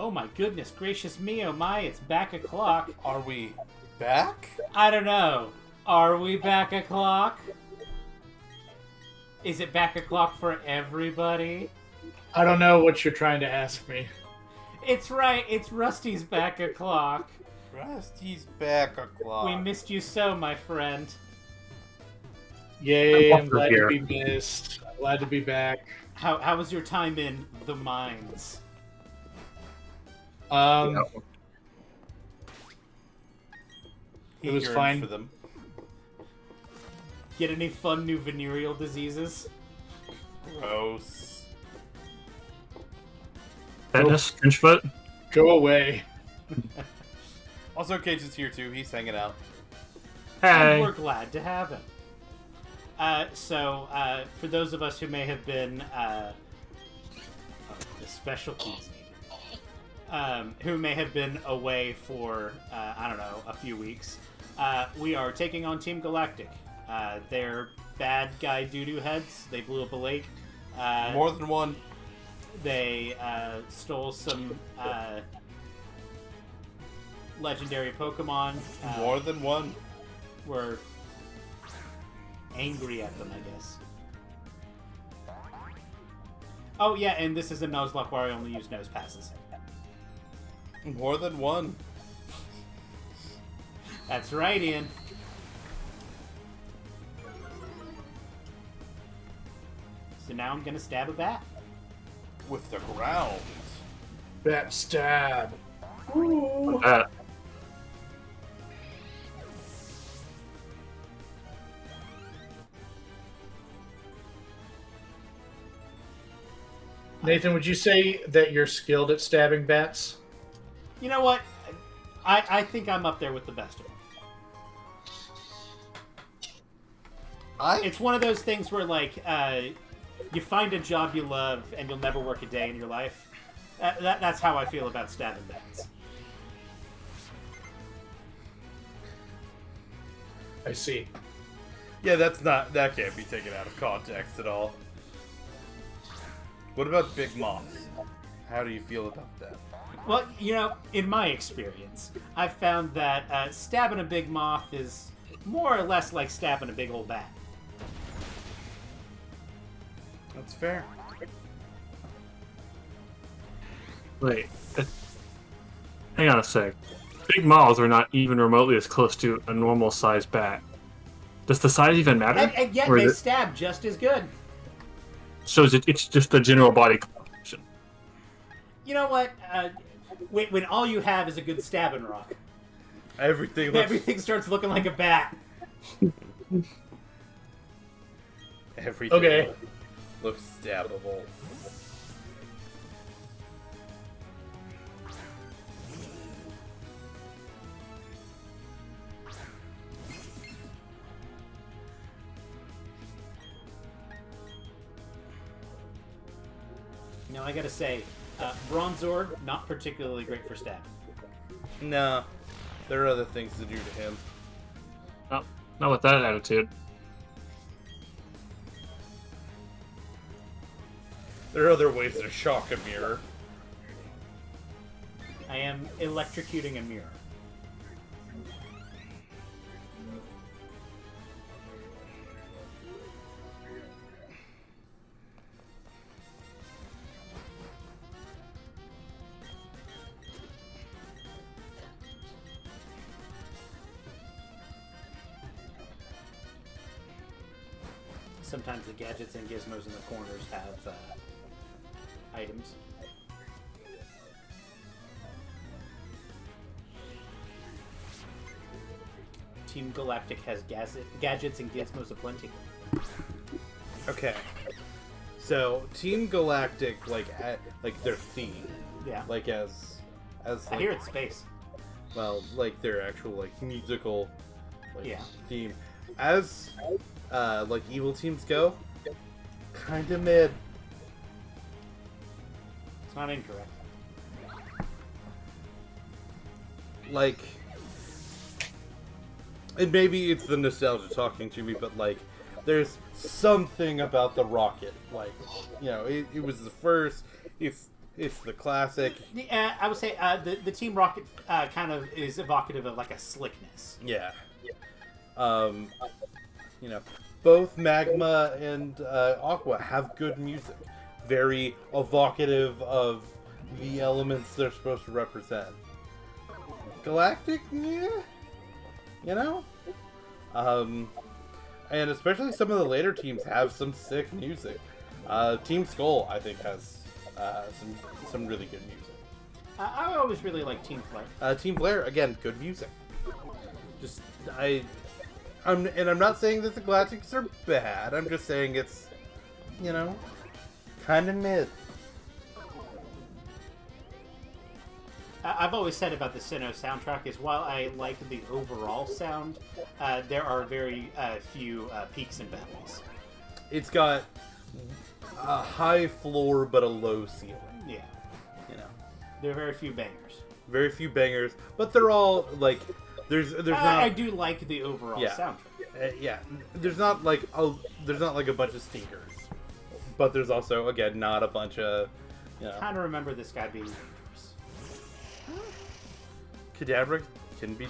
Oh my goodness gracious me, oh my, it's back o'clock. Are we back? I don't know. Are we back o'clock? Is it back o'clock for everybody? I don't know what you're trying to ask me. It's right, it's Rusty's back o'clock. Rusty's back o'clock. We missed you so, my friend. Yay, I'm glad to be missed. I'm glad to be back. How was your time in the mines? It was yearns fine. for them. Get any fun new venereal diseases? Gross. Fitness, Trenchfoot. Go away. Also, Cage is here too. He's hanging out. And Hey. we're glad to have him. So, for those of us who may have been the special keys needed, who may have been away for I don't know, a few weeks, we are taking on Team Galactic. They're bad guy doo-doo heads. They blew up a lake. More than one. They stole some legendary Pokemon. More than one. We're angry at them, I guess. Oh yeah, and this is a Noselocke where I only use nose passes. More than one. That's right, Ian. So now I'm gonna stab a bat. With the ground. That stab. That. Nathan, would you say that you're skilled at stabbing bats? You know what? I think I'm up there with the best of them. It's one of those things where, like, you find a job you love and you'll never work a day in your life. That's how I feel about stabbing bats. I see. Yeah, that can't be taken out of context at all. What about Big Moths? How do you feel about that? Well, you know, in my experience, I've found that stabbing a big moth is more or less like stabbing a big old bat. That's fair. Wait. Hang on a sec. Big moths are not even remotely as close to a normal sized bat. Does the size even matter? And yet Or they is it- stab just as good. So it's just the general body composition. You know what? When all you have is a good stabbing rock, everything starts looking like a bat. Everything Okay. looks stabbable. You know, I gotta say, Bronzor, not particularly great for stabbing. No, there are other things to do to him. No, not with that attitude. There are other ways to shock a mirror. I am electrocuting a mirror. Sometimes the gadgets and gizmos in the corners have items. Team Galactic has gadgets and gizmos aplenty. Okay. So Team Galactic, like their theme, Yeah. like as I like, hear it's space. well, like their actual like musical like, Yeah. theme, as like evil teams go, kind of mid. It's not incorrect. Like, and maybe it's the nostalgia talking to me, but like, there's something about the rocket, like, you know, it was the first. It's the classic. I would say the Team Rocket kind of is evocative of like a slickness. Yeah. You know, both Magma and Aqua have good music. Very evocative of the elements they're supposed to represent. Galactic, yeah. You know? And especially some of the later teams have some sick music. Team Skull, I think, has some really good music. I always really like Team Flare. Team Flare, again, good music. Just I'm not saying that the Galactics are bad. I'm just saying it's, you know, kind of mid. I've always said about the Sinnoh soundtrack is while I like the overall sound, there are very few peaks and valleys. It's got a high floor but a low ceiling. Yeah. You know, There are very few bangers. very few bangers, but they're all like there's not. I do like the overall soundtrack. Yeah, there's not like a bunch of stinkers, but there's also again not a bunch of, you know. Kind of remember this guy being dangerous. Kadabra can be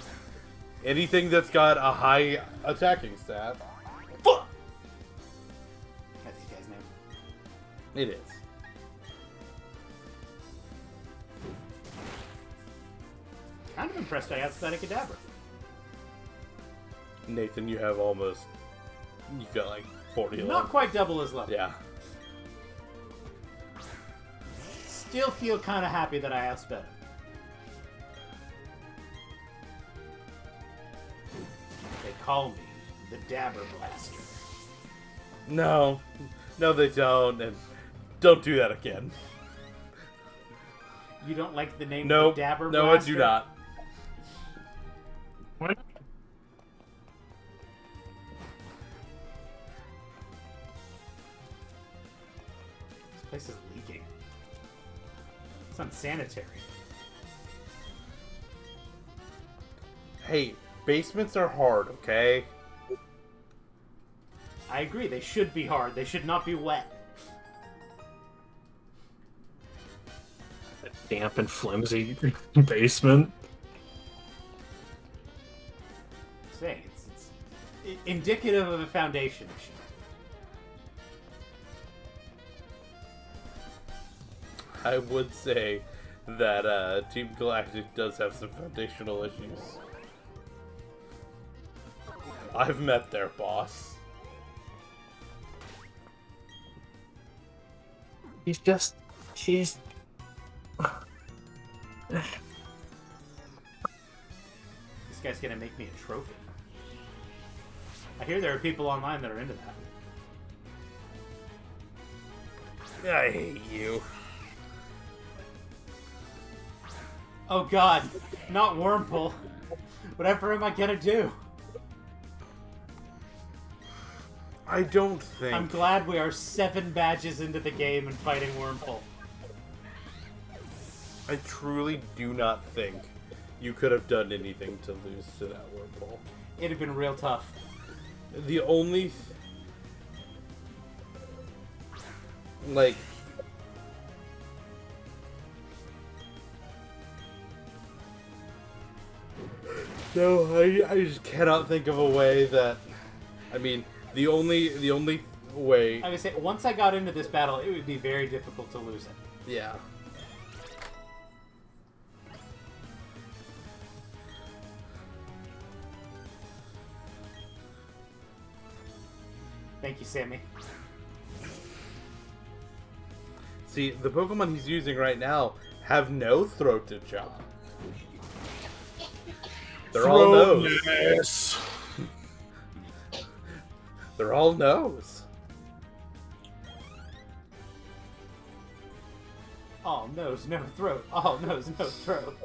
anything that's got a high attacking stat. Fuck! That's this guy's name. It is. Kind of impressed I outside of Kadabra. Nathan, you have you've got like 40 of Not them. quite double his level. Yeah. Still feel kind of happy that I outsped him. They call me the Dabber Blaster. No, they don't, and don't do that again. You don't like the name Nope. the Dabber No, Blaster? I do not. What? This place is leaking. It's unsanitary. Hey, basements are hard, okay? I agree, they should be hard. They should not be wet. A damp and flimsy basement. Saying it's indicative of a foundation issue. I would say that Team Galactic does have some foundational issues. I've met their boss. He's This guy's gonna make me a trophy. I hear there are people online that are into that. I hate you. Oh god, not Wormhole. Whatever am I gonna do? I don't think. I'm glad we are 7 badges into the game and fighting Wormhole. I truly do not think you could have done anything to lose to that wormhole. It'd have been real tough. The only... like... No, I just cannot think of a way that... I mean, the only way... I would say, once I got into this battle, it would be very difficult to lose it. Yeah. Thank you, Sammy. See, the Pokemon he's using right now have no throat to jump. They're all nose. Yes. They're all nose. All nose, no throat. All nose, no throat.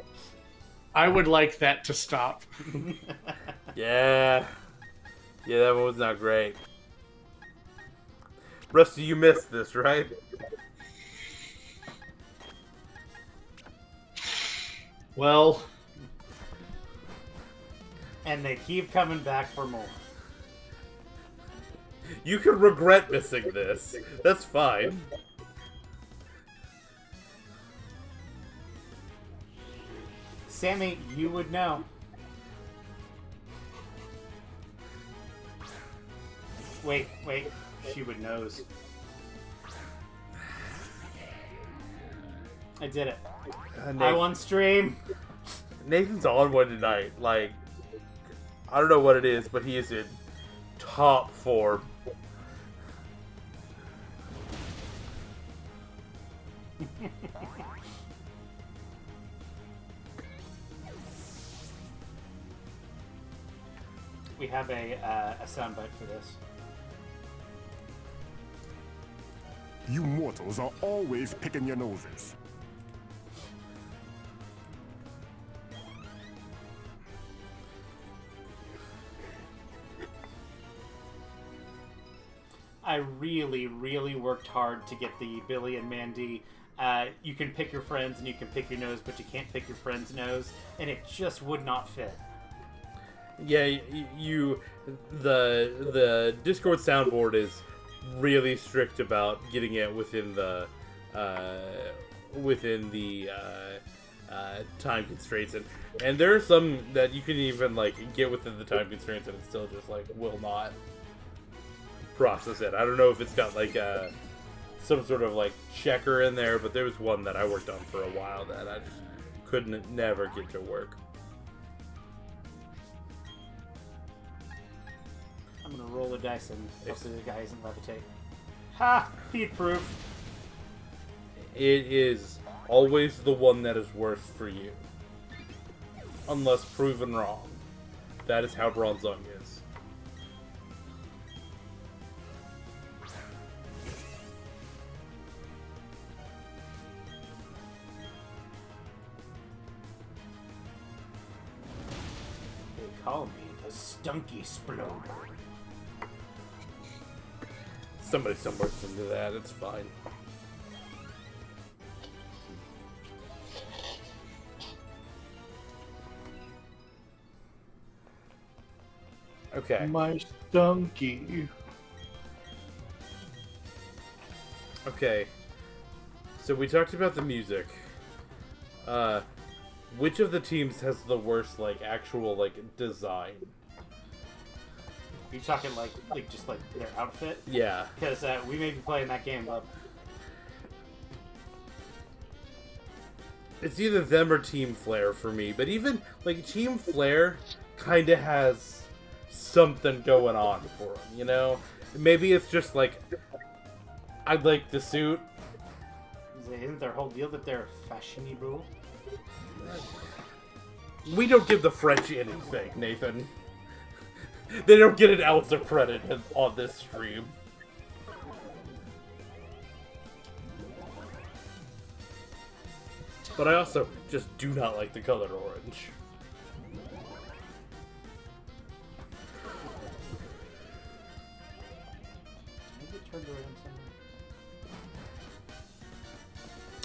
I would like that to stop. Yeah. Yeah, that one was not great. Rusty, you missed this, right? Well, And they keep coming back for more. You could regret missing this. That's fine. Sammy, you would know. Wait. She would knows. I did it. I won stream. Nathan's on one tonight. Like, I don't know what it is, but he is in top form. We have a soundbite for this. You mortals are always picking your noses. I really, really worked hard to get the Billy and Mandy. You can pick your friends and you can pick your nose, but you can't pick your friend's nose, and it just would not fit. Yeah, the Discord soundboard is really strict about getting it within the time constraints, and there are some that you can even like get within the time constraints and it still just like will not process it. I don't know if it's got like some sort of like checker in there, but there was one that I worked on for a while that I just never get to work. I'm gonna roll the dice and hopefully the guy isn't levitate. Ha! Heat proof. It is always the one that is worse for you, unless proven wrong. That is how Bronzong is. They call me the Stunky Sploder. Somebody somewhere's into that, it's fine. Okay. My stunky. Okay. So we talked about the music. Which of the teams has the worst, like, actual, like, design? Are you talking like just like their outfit? Yeah. Because we may be playing that game, but It's either them or Team Flare for me, but even, like, Team Flare kind of has something going on for them, you know? Maybe it's just, like, I like the suit. isn't their whole deal that they're fashionable? We don't give the French anything, Nathan. They don't get an ounce of credit on this stream. But I also just do not like the color orange. Maybe it turned around somewhere.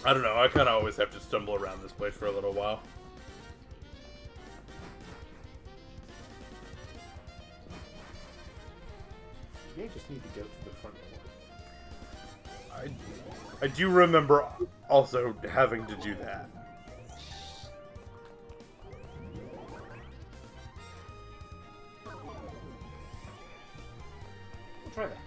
I don't know, I kind of always have to stumble around this place for a little while. You just need to go to the front door. I do remember also having to do that. Try that.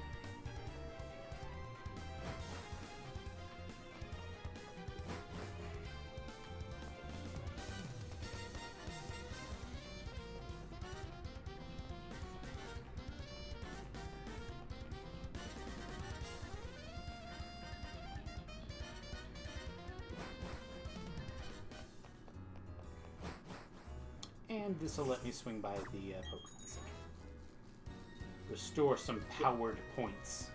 And this will let me swing by the Pokemon Center. Restore some powered points.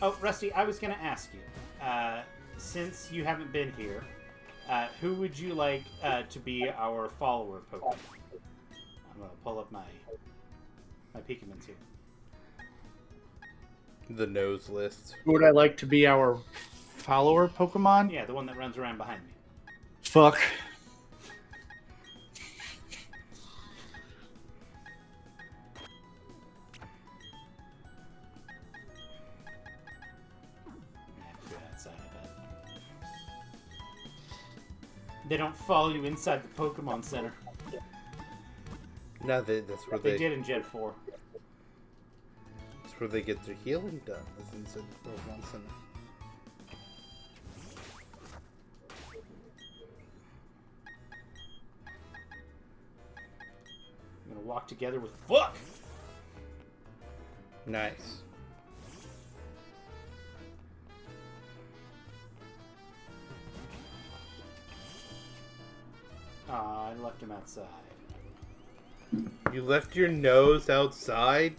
Oh, Rusty, I was going to ask you, since you haven't been here, who would you like to be our follower Pokemon? I'm going to pull up my Pokemons here. The nose list. Who would I like to be our follower Pokemon? Yeah, the one that runs around behind me. Fuck. They don't follow you inside the Pokemon Center. No, that's where They did in Gen 4. That's where they get their healing done. Is inside the Pokemon Center. I'm gonna walk together with fuck. Nice. Aw, I left him outside. You left your nose outside?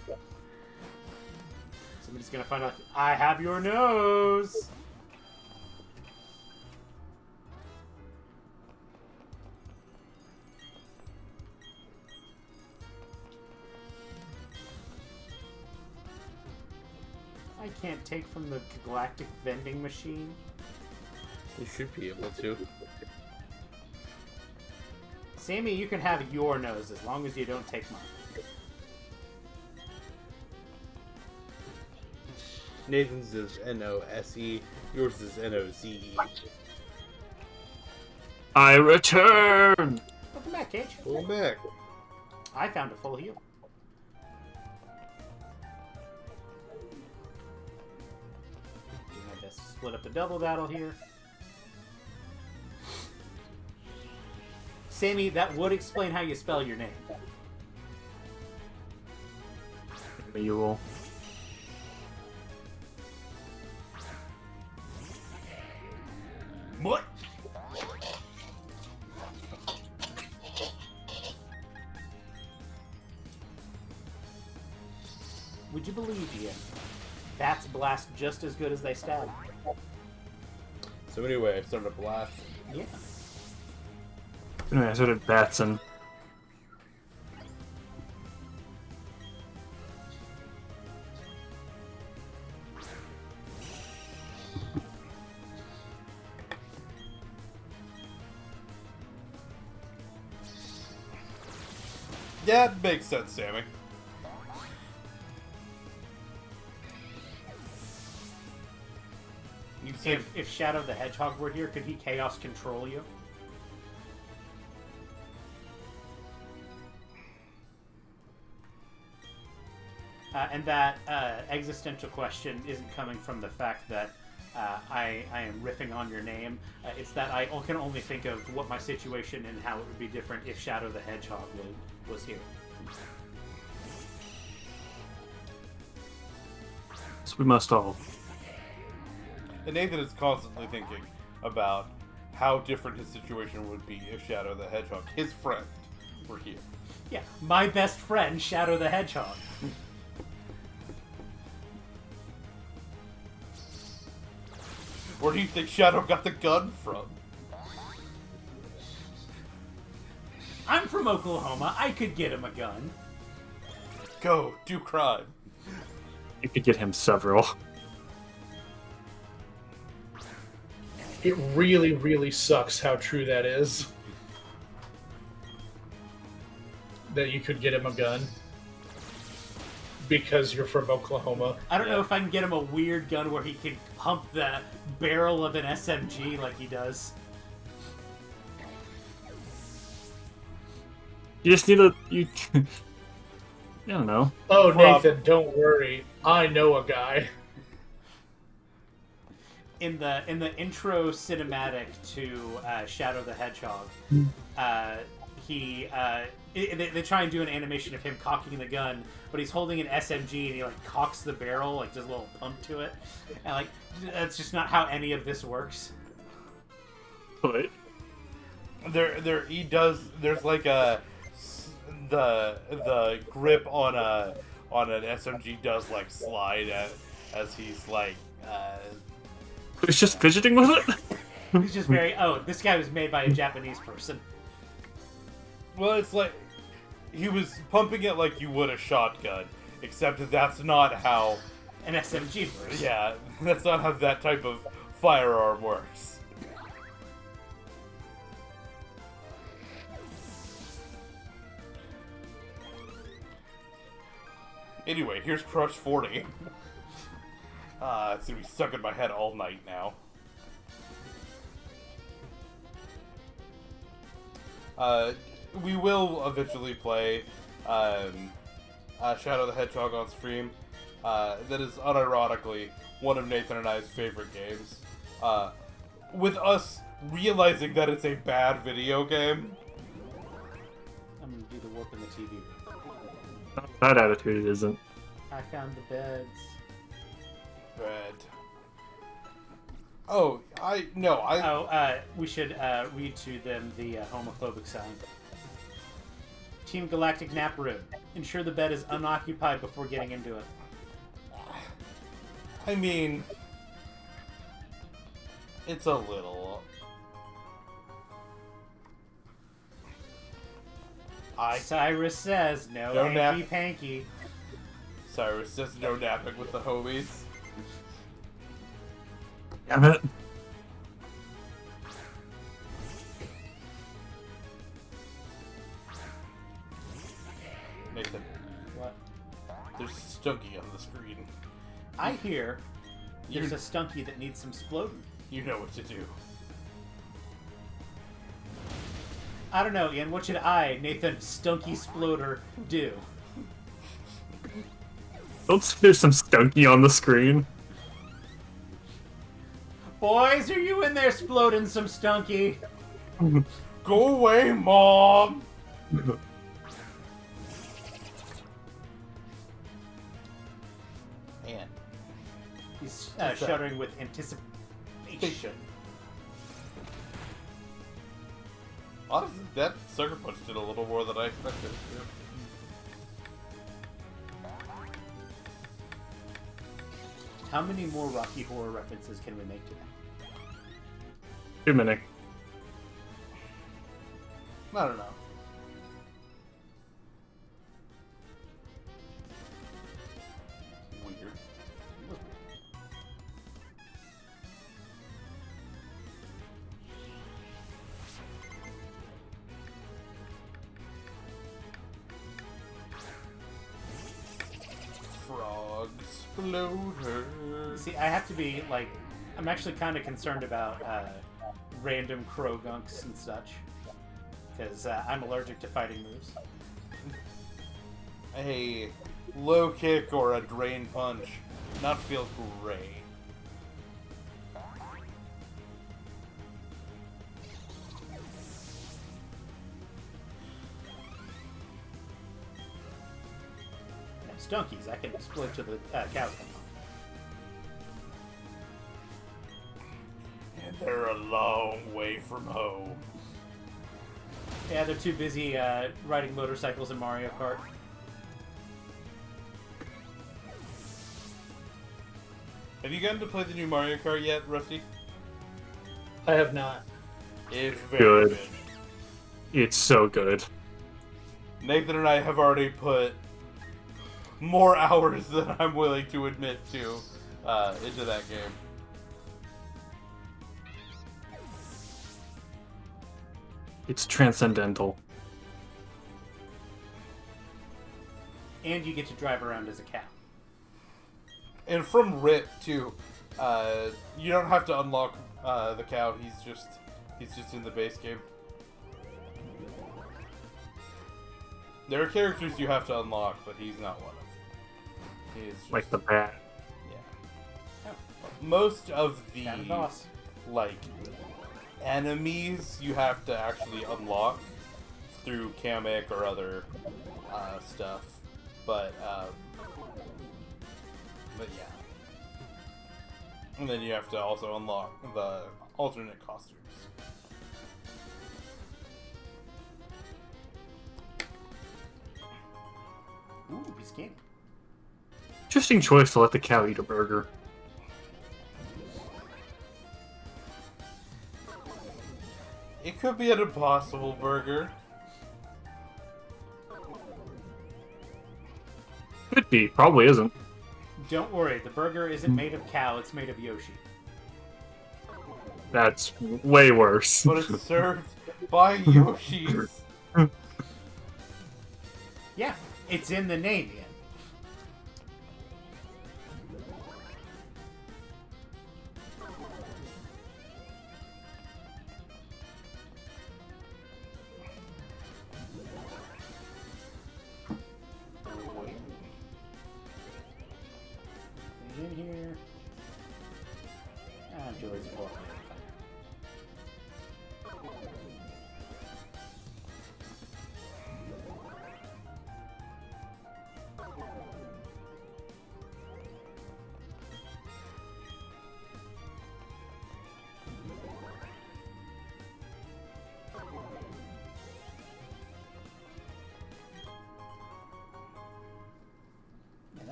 Somebody's gonna find out I have your nose. I can't take from the galactic vending machine. You should be able to. Sammy, you can have your nose as long as you don't take mine. Nathan's is N-O-S-E. Yours is N-O-Z-E. I return! Welcome back, Cage. Pull back. I found a full heal. Do my best to split up the double battle here. Sammy, that would explain how you spell your name. Mule. What? Would you believe, Ian? Bats blast just as good as they stab. So anyway, I started blasting. Yeah. Anyway, I started Batson. Yeah, it makes sense, Sammy. You said If Shadow the Hedgehog were here, could he Chaos Control you? And that existential question isn't coming from the fact that I am riffing on your name. It's that I can only think of what my situation and how it would be different if Shadow the Hedgehog was here. So we must all. And Nathan is constantly thinking about how different his situation would be if Shadow the Hedgehog, his friend, were here. Yeah, my best friend, Shadow the Hedgehog. Where do you think Shadow got the gun from? I'm from Oklahoma. I could get him a gun. Go, do crime. You could get him several. It really, really sucks how true that is. That you could get him a gun. Because you're from Oklahoma. I don't know if I can get him a weird gun where he can pump the barrel of an SMG like he does. You just need a... I don't know. Oh, Prob- Nathan, don't worry. I know a guy. In the intro cinematic to Shadow the Hedgehog, they try and do an animation of him cocking the gun, but he's holding an SMG and he like cocks the barrel, like does a little pump to it, and like that's just not how any of this works. What? He does. There's like the grip on an SMG does like slide as he's like. He's just fidgeting with it? He's just very this guy was made by a Japanese person. Well, it's like he was pumping it like you would a shotgun, except that that's not how. An SMG works. Yeah, that's not how that type of firearm works. Anyway, here's Crush 40. It's gonna be stuck in my head all night now. We will eventually play Shadow the Hedgehog on stream. That is unironically one of Nathan and I's favorite games. With us realizing that it's a bad video game. I'm gonna do the warp in the TV. That attitude it isn't. I found the beds. Bad. Oh, We should read to them the homophobic sign. Team Galactic Nap Room. Ensure the bed is unoccupied before getting into it. I mean, it's a little. Cyrus says no hanky panky. Cyrus says no napping with the homies. Damn it. Nathan, What? there's Stunky on the screen. I hear there's a Stunky that needs some sploding. You know what to do. I don't know, Ian. What should I, Nathan Stunky Sploder, do? Don't say there's some stunky on the screen. Boys, are you in there sploding some Stunky? Go away, Mom! And He's shuddering with anticipation. honestly, that Sucker Punch did a little more than I expected. How many more Rocky Horror references can we make today? Too many. I don't know. Weird. Frog exploder. See, I have to be, like, I'm actually kind of concerned about random crow gunks and such. Because I'm allergic to fighting moves. A low kick or a drain punch not feel great. Now, Stunkies, I can explode to the cows come home. And they're a long way from home. Yeah, they're too busy riding motorcycles in Mario Kart. Have you gotten to play the new Mario Kart yet, Rusty? I have not. It's very Good. It's so good. Nathan and I have already put more hours than I'm willing to admit to into that game. It's transcendental. And you get to drive around as a cow. And from Rip too, you don't have to unlock the cow. He's just in the base game. There are characters you have to unlock, but he's not one of them. He's just, Like the bat. yeah. Most of the Cat and boss. like enemies you have to actually unlock through Kamek or other stuff, but yeah. And then you have to also unlock the alternate costumes. Ooh, he's scanning. Interesting choice to let the cow eat a burger. It could be an impossible burger. Could be. Probably isn't. Don't worry, the burger isn't made of cow, it's made of Yoshi. That's way worse. But it's served by Yoshi's. Yeah, it's in the name, Ian.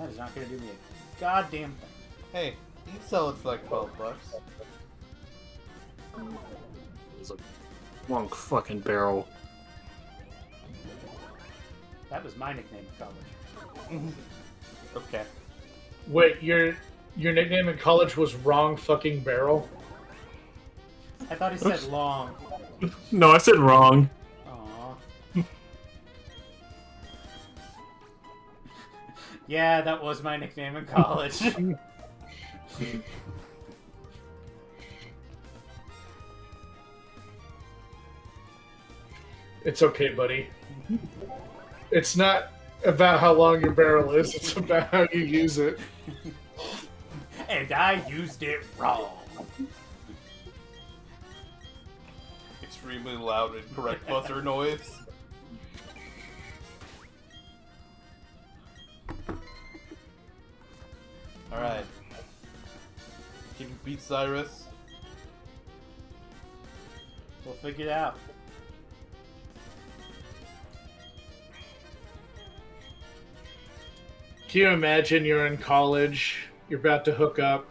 That is not going to do me a goddamn thing. Hey, you can sell it for like $12. It's a long fucking barrel. That was my nickname in college. Okay. Wait, your nickname in college was Wrong Fucking Barrel? I thought he said long. No, I said wrong. Aww. Yeah, that was my nickname in college. It's okay, buddy. It's not about how long your barrel is, it's about how you use it. And I used it wrong. Extremely loud and correct buzzer noise. Alright. Can you beat Cyrus? We'll figure it out. Can you imagine you're in college, you're about to hook up,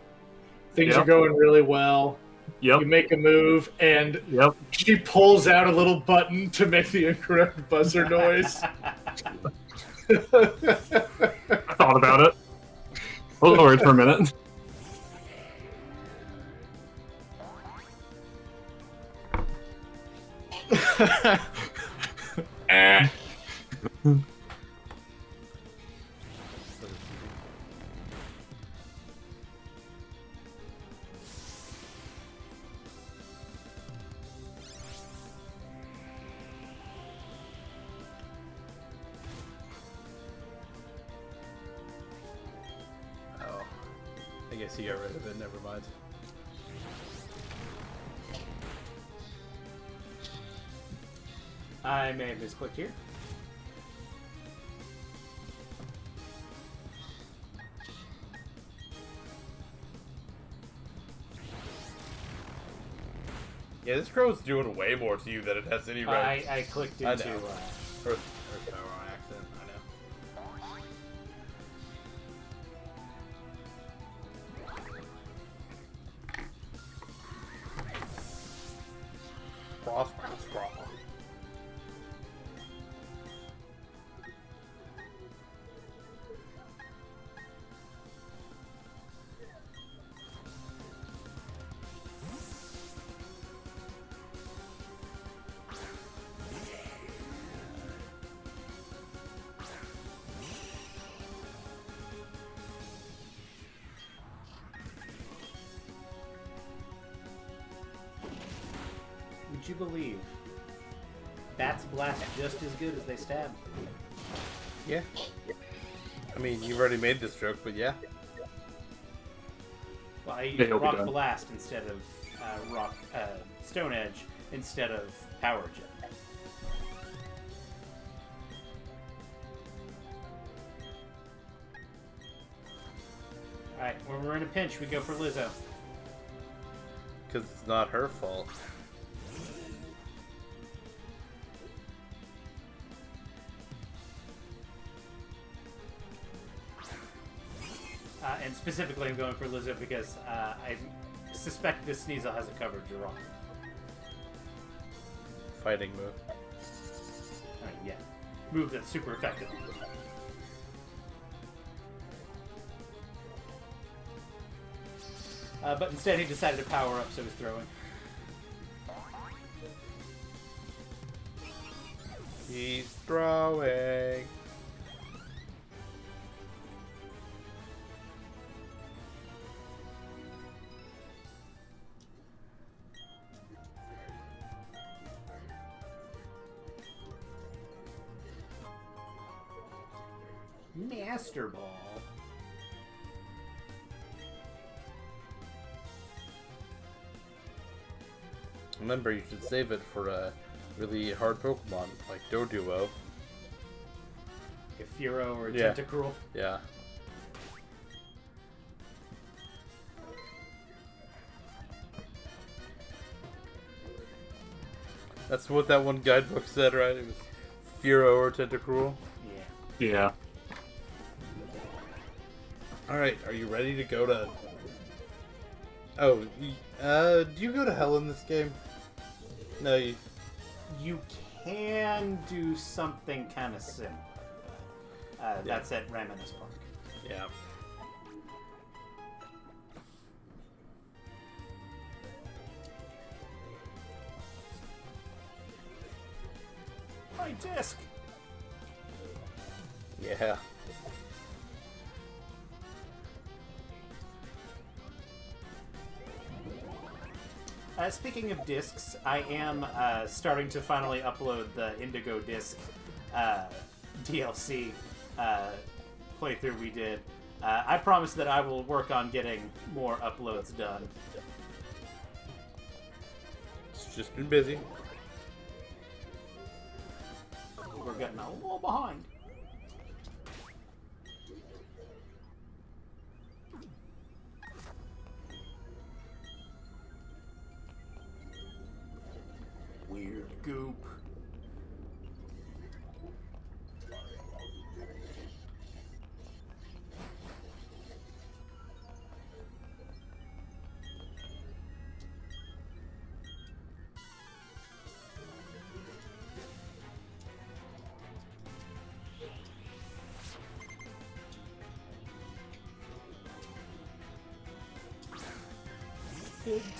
things Yep. are going really well, Yep. you make a move, and Yep. she pulls out a little button to make the incorrect buzzer noise. I thought about it. Hold on for a minute. Oh. I guess he got rid of it, never mind. I may have misclicked here. Yeah, this crow's doing way more to you than it has any right. I clicked I into. know. Earth power on accident, I know. Cross. Would you believe bats blast just as good as they stab? Yeah. I mean, you've already made this joke, but yeah. Well, I used It'll be rock done. blast instead of stone edge instead of power jet. All right, when we're in a pinch, we go for Lizzo. Because it's not her fault. And specifically, I'm going for Lizzo because I suspect this Sneasel has a coverage wrong. Fighting move. I mean, yeah. Move that's super effective. But instead, he decided to power up, so he's throwing. He's throwing. Master Ball. Remember, you should save it for a really hard Pokemon, like Doduo. Like a Furo or a Yeah. Tentacruel. Yeah. That's what that one guidebook said, right? It was Furo or Tentacruel. Yeah. Yeah. All right, are you ready to go to? Oh, do you go to hell in this game? No, you. You can do something kind of similar. That's at Reminisce Park. Yeah. My disc. Yeah. Speaking of discs, I am starting to finally upload the Indigo disc DLC playthrough we did. I promise that I will work on getting more uploads done. It's just been busy. We're getting a little behind. Weird goop.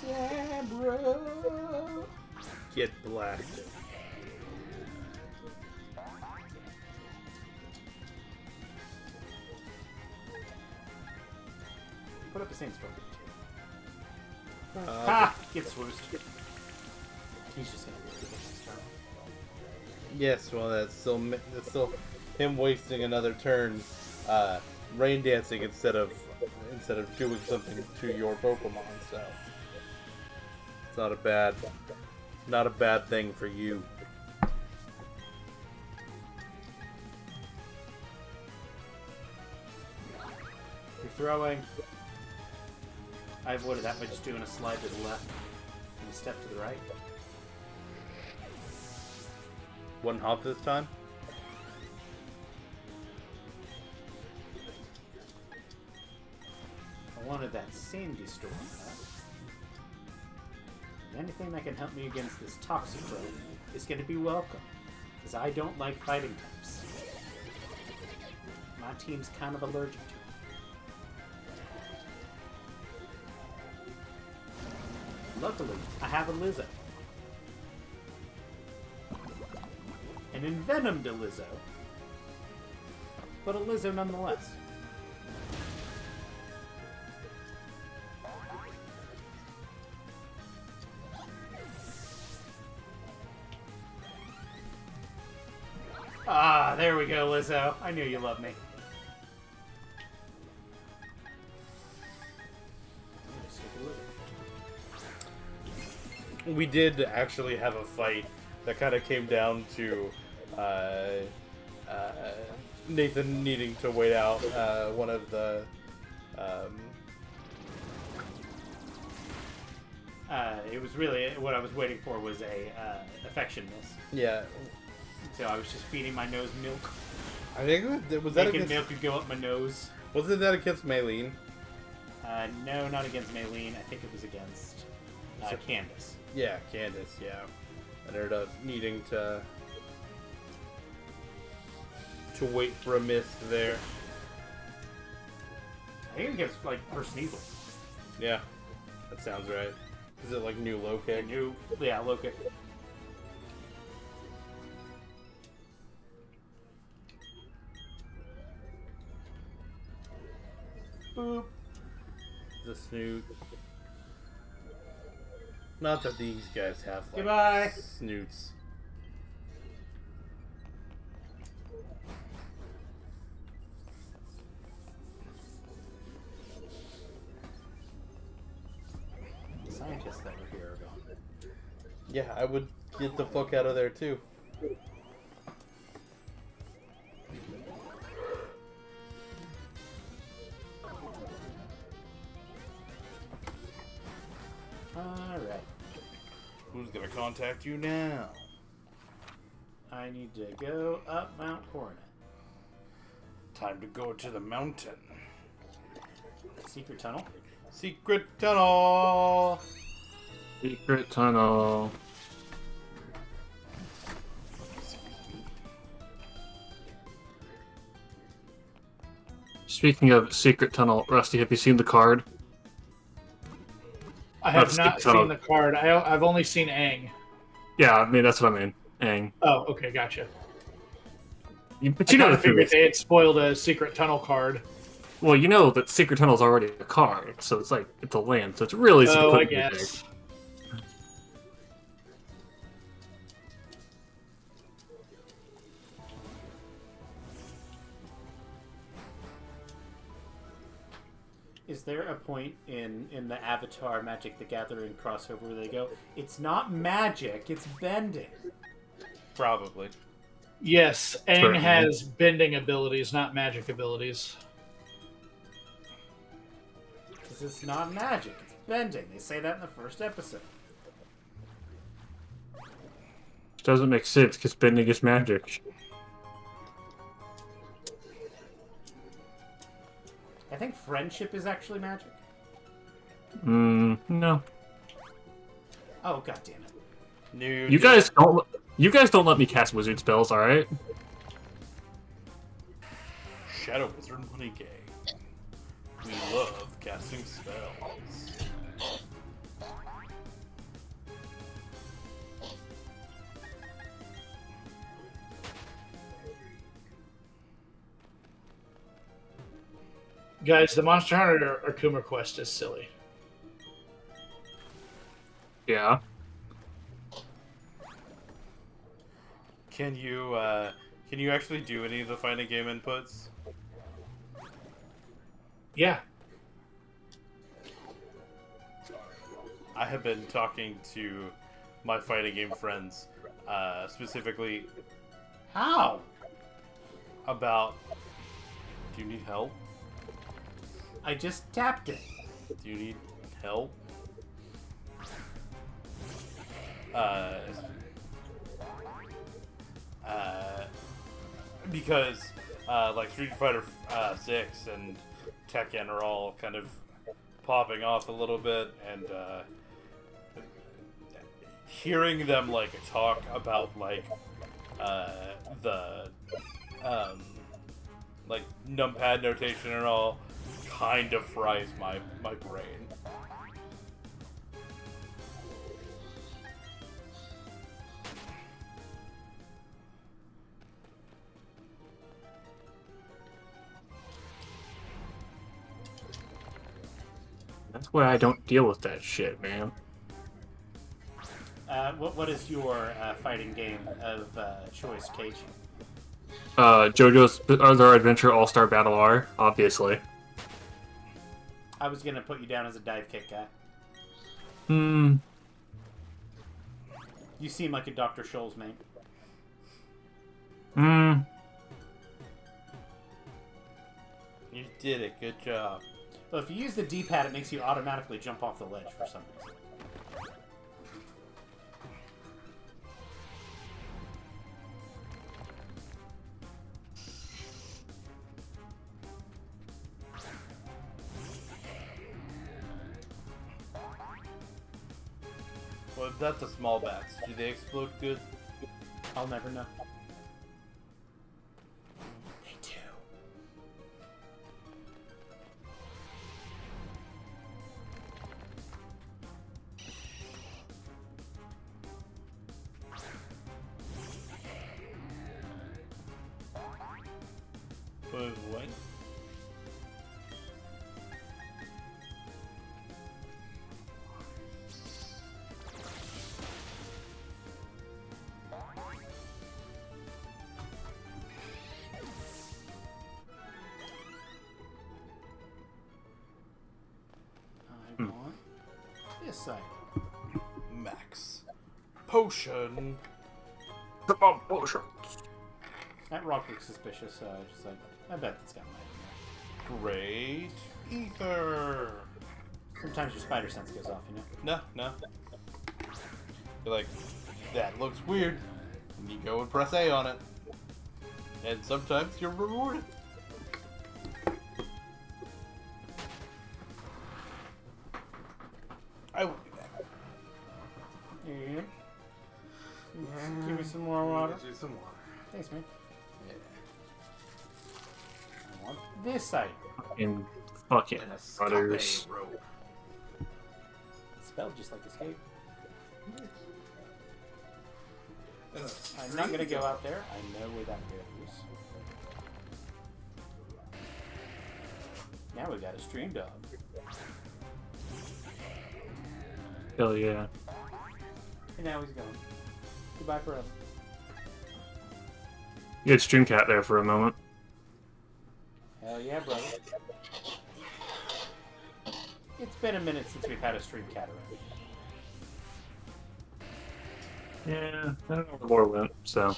Deborah. Get blasted. Put up the same stroke. Ha! Get swoosed. He's just gonna lose this turn. Yes, well, that's still him wasting another turn, rain dancing instead of doing something to your Pokemon. So it's not a bad thing for you. You're throwing. I avoided that by just doing a slide to the left and a step to the right. One hop this time. I wanted that Sandstorm. Anything that can help me against this Toxicroak is going to be welcome, because I don't like fighting types. My team's kind of allergic to it. Luckily, I have a Lizzo. An envenomed Lizzo, but a Lizzo nonetheless. Ah, there we go, Lizzo. I knew you loved me. We did actually have a fight that kind of came down to Nathan needing to wait out one of the It was really what I was waiting for was a affection miss. yeah. So I was just feeding my nose milk. I think was that Making against, milk could go up my nose. wasn't that against Maylene? No, not against Maylene. I think it was against Candace. Yeah, Candace. Yeah, I ended up needing to wait for a miss there. I think against like her Sneasel. Yeah, that sounds right. Is it like new low kick? Yeah, low kick. Boop. The snoot. Not that these guys have like Goodbye. snoots. The scientists that were here are gone. Yeah, I would get the fuck out of there too. Alright. Who's gonna contact you now? I need to go up Mount Coronet. Time to go to the mountain. Secret tunnel? Secret tunnel! Secret tunnel. Speaking of secret tunnel, Rusty, have you seen the card? I have That's not the tunnel. seen the card. I've only seen Aang. Yeah, I mean that's what I mean. Aang. Oh, okay, gotcha. But I you know kind the of figured previous. they had spoiled a secret tunnel card. Well, you know that secret tunnel is already a card, so it's like it's a land, so it's really easy to Oh, put I in your deck. guess. Is there a point in the Avatar Magic the Gathering crossover where they go, it's not magic, it's bending? Probably. Yes, Aang Certainly. has bending abilities, not magic abilities. Because it's not magic, it's bending. They say that in the first episode. Which doesn't make sense because bending is magic. I think friendship is actually magic. No. Oh, god damn it. New You guys don't. You guys don't let me cast wizard spells, all right? Shadow Wizard Money Gang. We love casting spells. Guys, the Monster Hunter Akuma quest is silly. Yeah. Can you actually do any of the fighting game inputs? Yeah. I have been talking to my fighting game friends, specifically How? about. Do you need help? I just tapped it. Do you need help? Because like Street Fighter 6 and Tekken are all kind of popping off a little bit, and hearing them like talk about like the like numpad notation and all kind of fries my brain. That's why I don't deal with that shit, man. What is your fighting game of choice, Cage? JoJo's Bizarre Adventure All-Star Battle R, obviously. I was gonna put you down as a dive kick guy. Hmm. You seem like a Dr. Scholl's mate. Hmm. You did it. Good job. Well, if you use the D-pad, it makes you automatically jump off the ledge for some reason. Well, that's the small bats. Do they explode good? I'll never know. They do. What? I want this side. Max. Potion. That rock looks suspicious, so I was just like, I bet it's got light Great ether. in there. Sometimes your spider sense goes off, you know? No. You're like, that looks weird. And you go and press A on it. And sometimes you're rewarded. Yeah. Give me some more water. Get you some water. Thanks, man. Yeah. I want this side. In fucking And a butters. escape rope. Spelled just like escape. And a I'm not gonna go out there. I know where that goes. Now we got a stream dog. Hell yeah. And now he's gone. Goodbye forever. You had Streamcat there for a moment. Hell yeah, brother. It's been a minute since we've had a stream cat around. Yeah, I don't know where Lore went, so.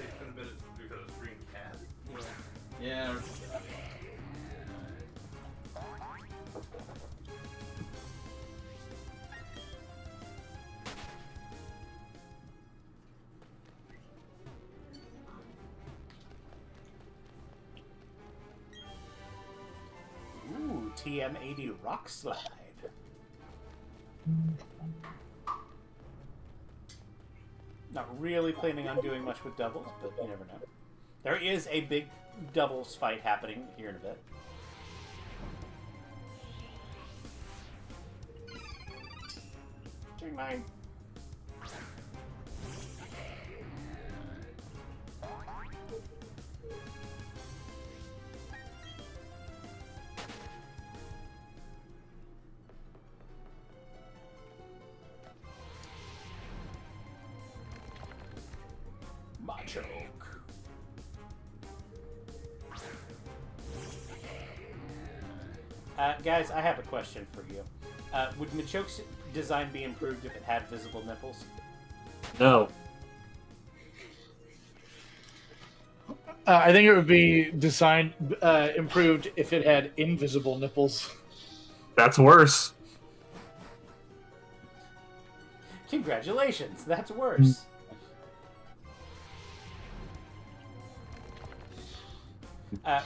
It's been a minute since we've had a stream cat. Yeah. Yeah. Ooh, TM80 rock slide. Not really planning on doing much with doubles, but you never know. There is a big doubles fight happening here in a bit. Doing mine. Machoke. Guys, I have a question for you. Would Machoke's design be improved if it had visible nipples? No. I think it would be designed improved if it had invisible nipples. That's worse. Congratulations, that's worse.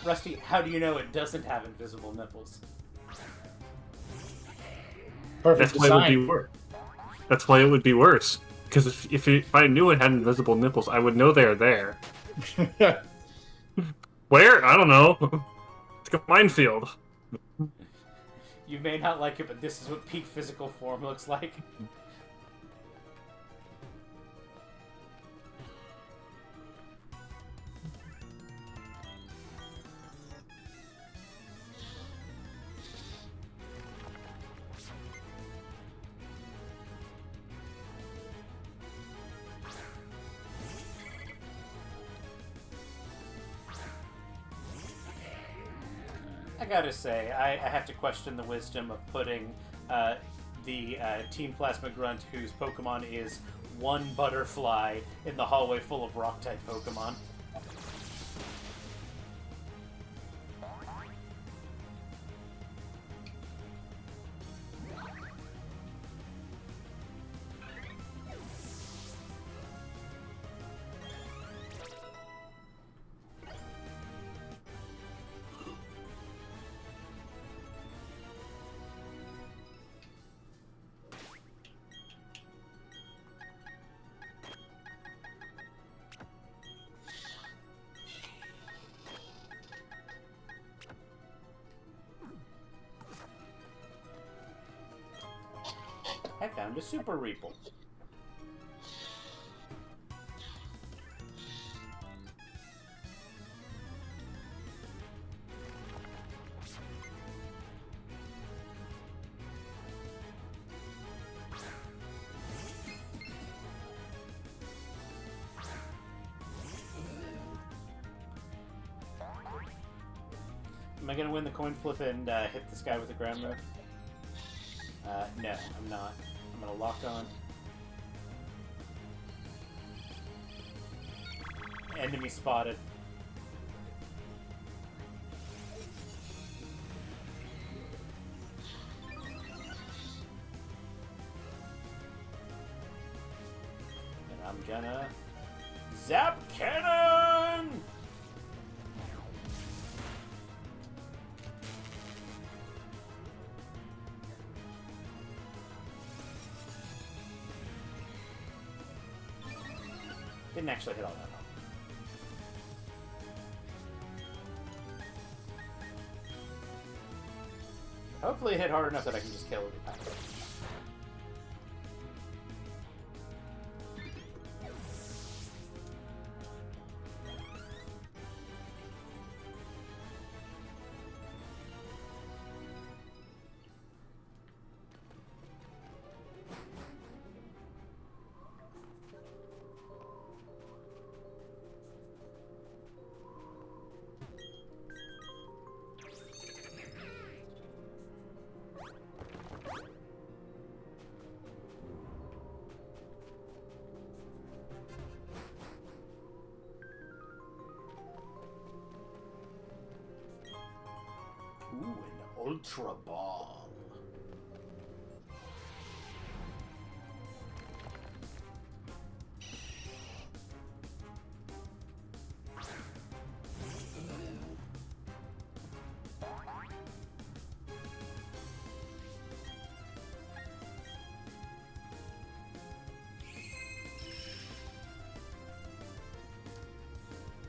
Rusty, how do you know it doesn't have invisible nipples? Perfect That's why it would be design. worse. That's why it would be worse. Because if I knew it had invisible nipples, I would know they're there. Where? I don't know. It's like a minefield. You may not like it, but this is what peak physical form looks like. I gotta say, I have to question the wisdom of putting the Team Plasma Grunt, whose Pokemon is one butterfly, in the hallway full of Rock-type Pokemon. I found a Super Reaple. Am I gonna win the coin flip and hit this guy with the ground move? No, I'm not. I'm gonna lock on. Enemy spotted. I'm gonna zap cannon. Didn't actually hit all that hard. Hopefully it hit hard enough that I can just kill it with power. Ooh, an Ultra Ball.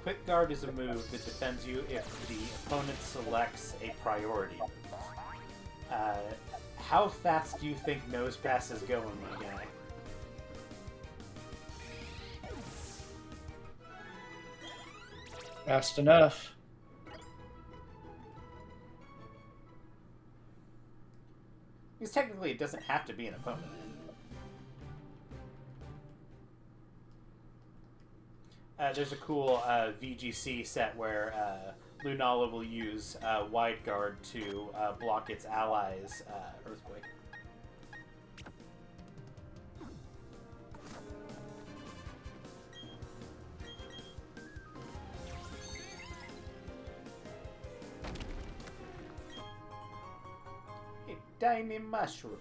Quick Guard is a move that defends you if the opponent selects a priority move. How fast do you think Nose Pass is going, my guy? Fast enough. Because technically it doesn't have to be an opponent. There's a cool VGC set where Lunala will use Wide Guard to block its allies' Earthquake. A tiny mushroom.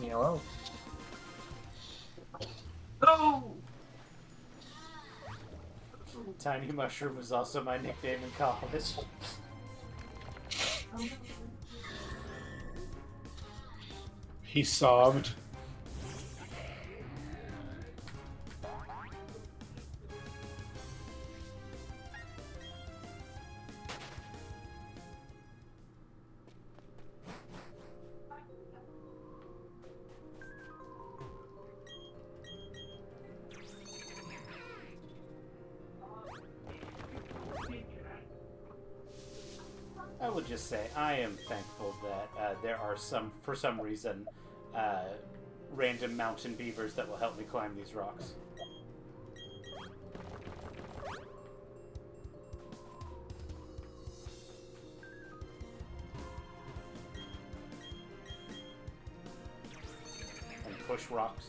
Yellow. Oh! Tiny Mushroom was also my nickname in college. He sobbed. I will just say I am thankful that there are for some reason, random mountain beavers that will help me climb these rocks. And push rocks.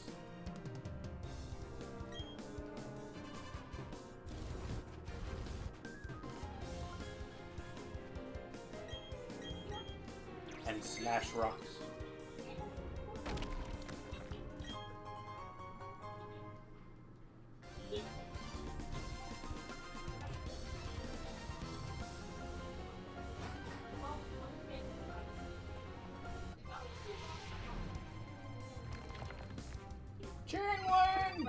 And smash rocks. Chingling!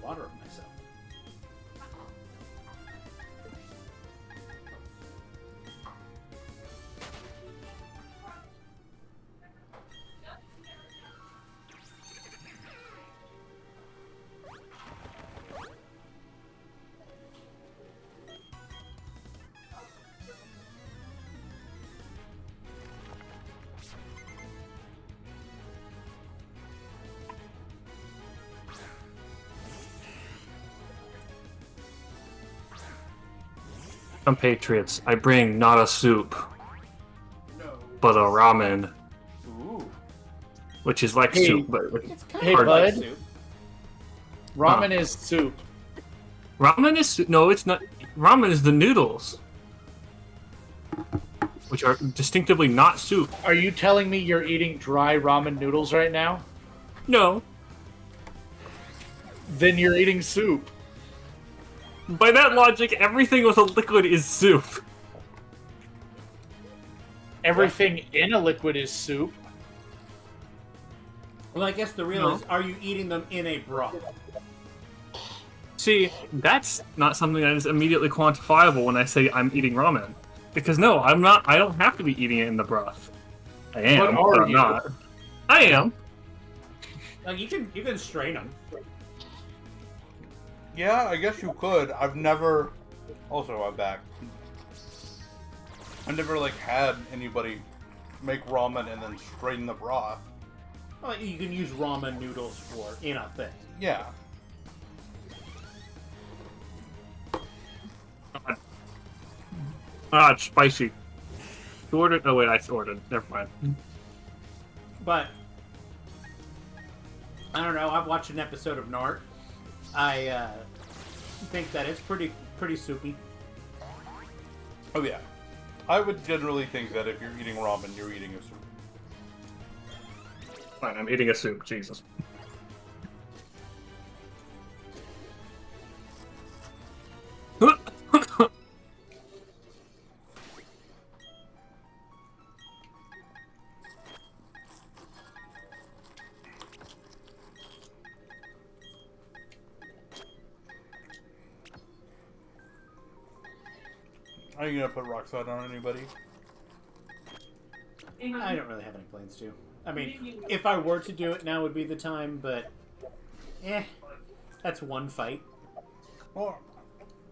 Water of myself. Compatriots, I bring not a soup, No. but a ramen, Ooh. which is like Hey. soup, but It's kind Hey, of like bud. soup. Ramen is soup. Ramen is no, it's not. Ramen is the noodles, which are distinctively not soup. Are you telling me you're eating dry ramen noodles right now? No, Then you're eating soup. by that logic, everything with a liquid is soup. Everything in a liquid is soup. Well, I guess the real is, are you eating them in a broth? See, that's not something that is immediately quantifiable when I say I'm eating ramen. Because no, I'm not. I don't have to be eating it in the broth. I am, What are but I'm you? not. I am. Like you can strain them. Yeah, I guess you could. I've never. Also, I'm back. I've never like had anybody make ramen and then strain the broth. Well, you can use ramen noodles for in a thing. Yeah. Ah, it's spicy. You ordered? Oh wait, I ordered. Never mind. But I don't know. I've watched an episode of Nart. I think that it's pretty soupy. Oh yeah. I would generally think that if you're eating ramen, you're eating a soup. Fine, I'm eating a soup. Jesus. Are you gonna put rock salt on anybody? I don't really have any plans to. I mean, if I were to do it, now would be the time, but that's one fight. Well,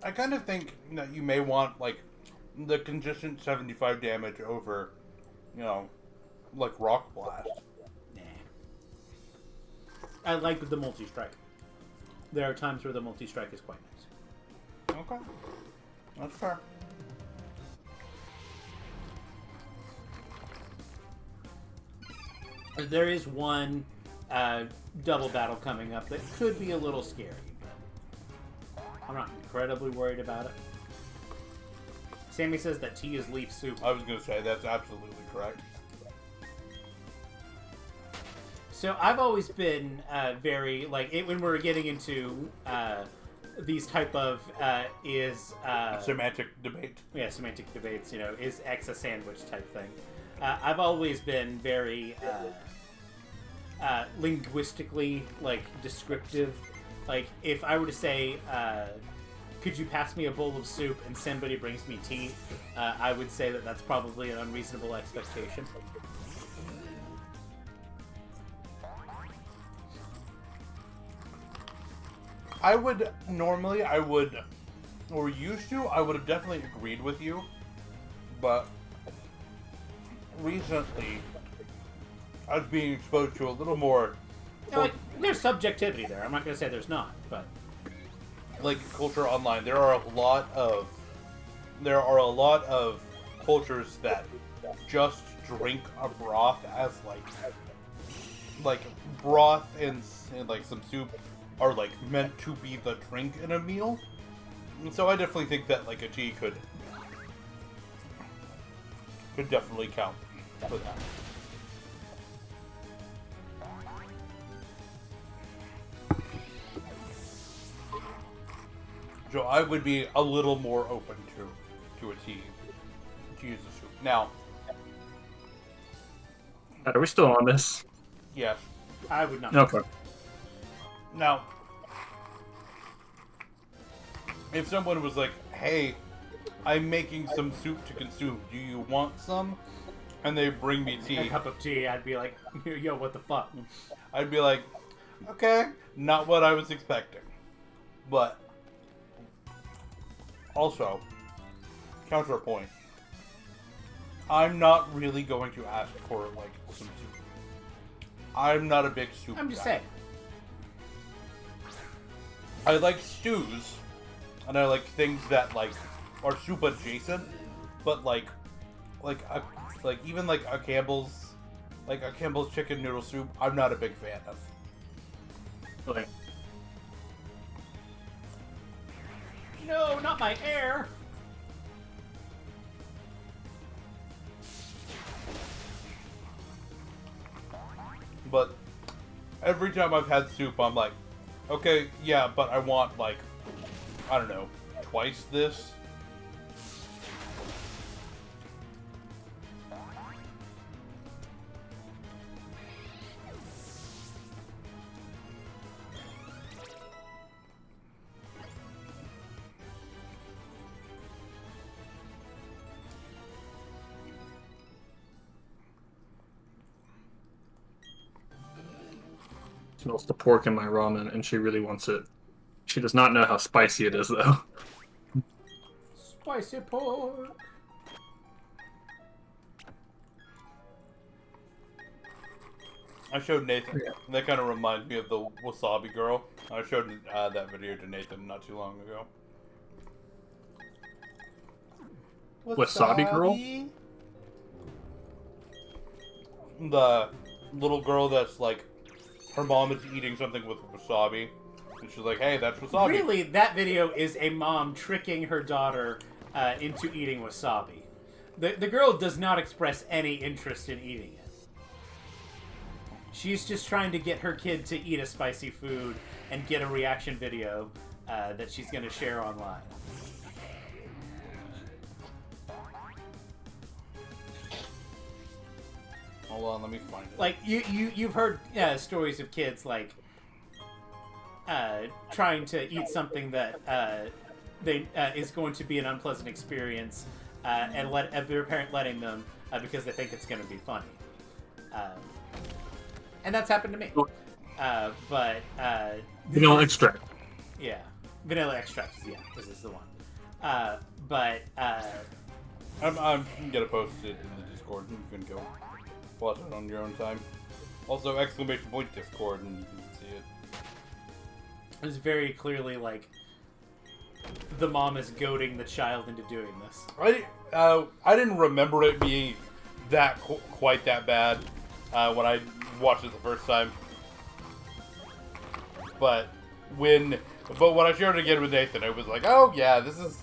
I kind of think that you may want like the consistent 75 damage over, you know, like rock blast. Nah. I like the multi-strike. There are times where the multi-strike is quite nice. Okay, that's fair. There is one double battle coming up that could be a little scary, but I'm not incredibly worried about it. Sammy says that tea is leaf soup. I was gonna say that's absolutely correct. So I've always been very like when we're getting into these type of Semantic debate. semantic debates. You know, is X a sandwich type thing. I've always been very linguistically like descriptive. Like if I were to say, "Could you pass me a bowl of soup?" and somebody brings me tea, I would say that that's probably an unreasonable expectation. I would have definitely agreed with you, but recently I was being exposed to a little more You know, like, there's subjectivity there. I'm not going to say there's not, but like culture online. There are a lot of cultures that just drink a broth as like broth and like some soup are like meant to be the drink in a meal. And so I definitely think that like a tea could definitely count for that. So I would be a little more open to a tea to use the soup. Now, Are we still on this? yes. I would not. Okay. Now, if someone was like, "Hey, I'm making some soup to consume. Do you want some?" and they bring me A tea, cup of tea, I'd be like, yo, what the fuck? I'd be like, "Okay, not what I was expecting." But also, counterpoint. I'm not really going to ask for like some soup. I'm not a big soup I'm just guy. saying. I like stews, and I like things that like are soup adjacent, but like even like a Campbell's chicken noodle soup, I'm not a big fan of. Okay. No, not my air! But every time I've had soup, I'm like, okay, yeah, but I want, like, I don't know, twice this? Smells the pork in my ramen, and she really wants it. She does not know how spicy it is, though. Spicy pork! I showed Nathan. That kind of reminds me of the wasabi girl. I showed that video to Nathan not too long ago. Wasabi girl? The little girl that's like, her mom is eating something with wasabi, and she's like, hey, that's wasabi. Really, that video is a mom tricking her daughter into eating wasabi. The girl does not express any interest in eating it. She's just trying to get her kid to eat a spicy food and get a reaction video that she's going to share online. Hold on, let me find it. Like, you've heard stories of kids, like, trying to eat something that is going to be an unpleasant experience, and their parent letting them because they think it's going to be funny. And that's happened to me. Vanilla extract. Yeah. Vanilla extract, yeah, this is the one. I'm gonna post it in the Discord, and you can go watch it on your own time. Also, exclamation point Discord, and you can see it. It's very clearly like the mom is goading the child into doing this. I didn't remember it being that quite that bad when I watched it the first time. But when I shared it again with Nathan, it was like, oh yeah, this is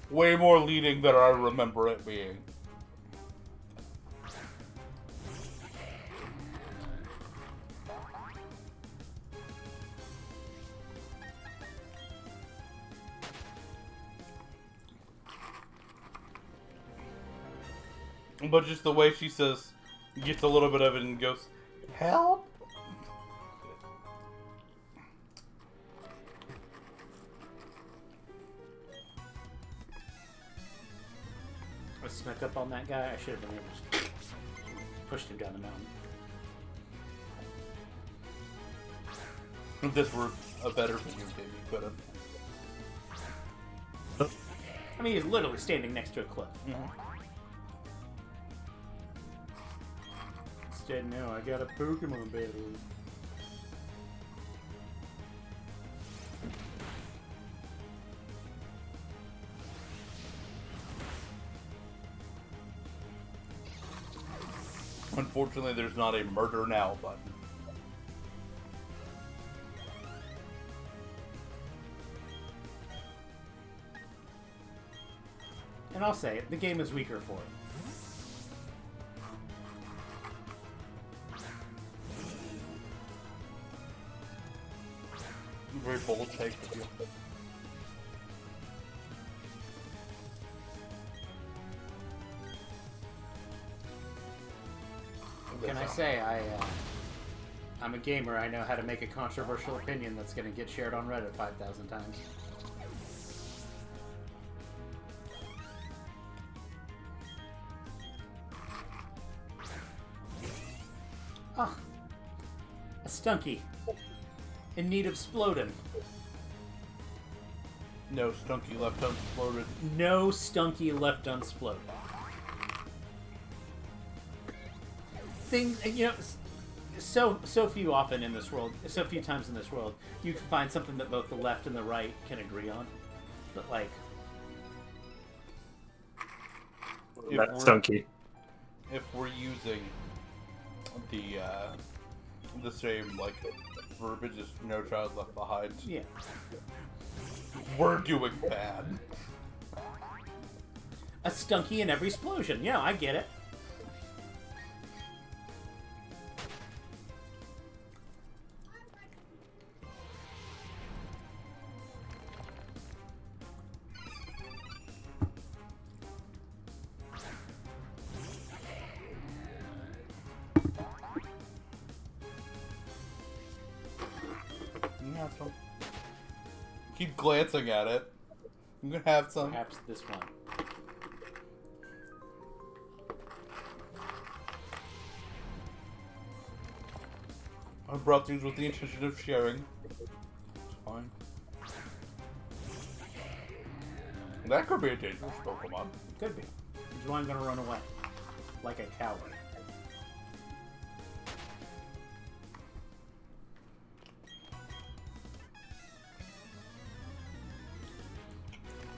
way more leading than I remember it being. But just the way she says, gets a little bit of it and goes, help? I snuck up on that guy. I should have been able to push him down the mountain. If this were a better video game, you could have. I mean, he's literally standing next to a cliff. Instead, no, I got a Pokemon battle. Unfortunately, there's not a murder now button. And I'll say it, the game is weaker for it. Very bold take of you. What can I say? I'm a gamer. I know how to make a controversial opinion that's going to get shared on Reddit 5,000 times. Ah, a Stunky in need of sploding. No Stunky left unexploded. No Stunky left unsploded. Things, you know, so few often in this world, so few times in this world, you can find something that both the left and the right can agree on. But like, That's Stunky. If we're using the same like verbiage as No Child Left Behind. yeah. We're doing bad. A stunky in every explosion. Yeah, I get it. Yeah, so keep glancing at it. I'm gonna have some. Perhaps this one. I brought these with the intention of sharing. It's fine. That could be a dangerous Pokemon. Could be. Which is why I'm gonna run away. Like a coward.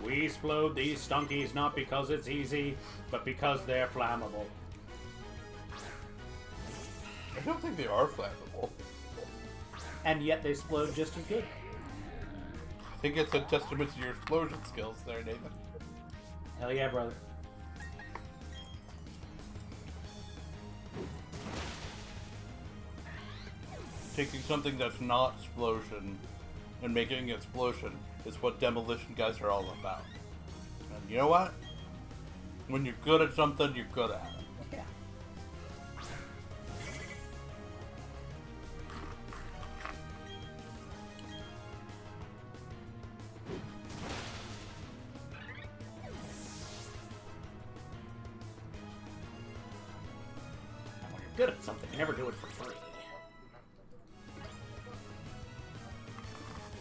We explode these stunkies not because it's easy, but because they're flammable. I don't think they are flammable. And yet they explode just as good. I think it's a testament to your explosion skills there, Nathan. Hell yeah, brother. Taking something that's not explosion and making it explosion is what demolition guys are all about. And you know what? When you're good at something, you're good at it. Yeah. And when you're good at something, you never do it for free.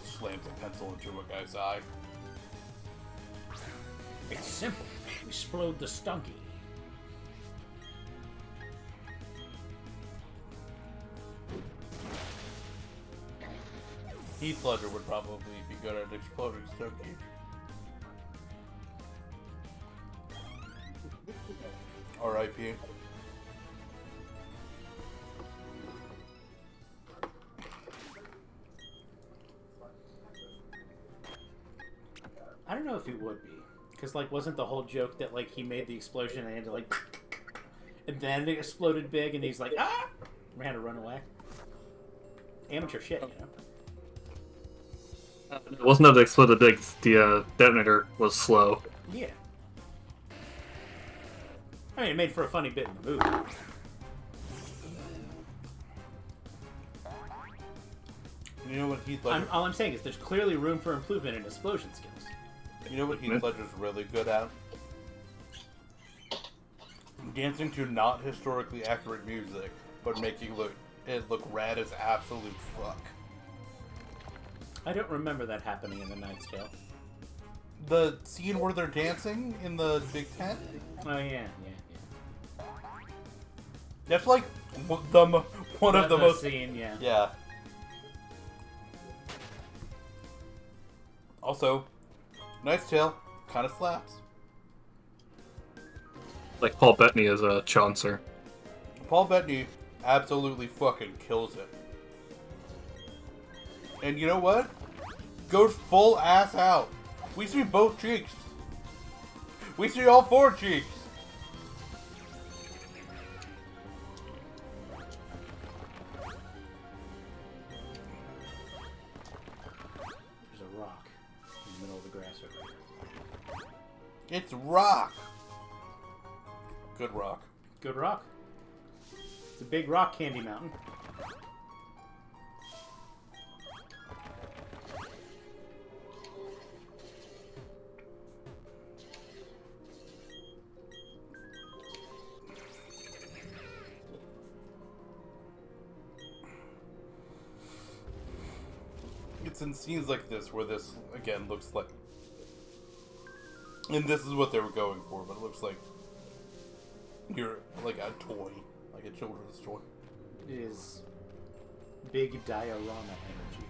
Slams a pencil into a guy's eye. It's simple. Explode the stunky. Heath Ledger would probably be good at exploding Stokey. R.I.P. I don't know if he would be. Because, like, wasn't the whole joke that, like, he made the explosion and he had to, like... And then it exploded big and he's like, ah! And had to run away. Amateur shit, you know? It wasn't that it exploded big, the detonator was slow. Yeah. I mean, it made for a funny bit in the movie. You know what Heath Ledger... All I'm saying is there's clearly room for improvement in explosion skills. You know what Heath Ledger's really good at? Dancing to not historically accurate music, but making it look rad as absolute fuck. I don't remember that happening in the Knight's Tale. The scene where they're dancing in the big tent? Oh, yeah. That's like one of the most... scene, yeah. Yeah. Also, Knight's Tale kind of slaps. Like Paul Bettany as a Chaucer. Paul Bettany absolutely fucking kills it. And you know what? Goes full ass out. We see both cheeks. We see all four cheeks. There's a rock in the middle of the grass over here. It's rock. Good rock. Good rock. It's a big rock candy mountain. It's in scenes like this where this, again, looks like... And this is what they were going for, but it looks like you're like a toy. Like a children's toy. It is big diorama energy.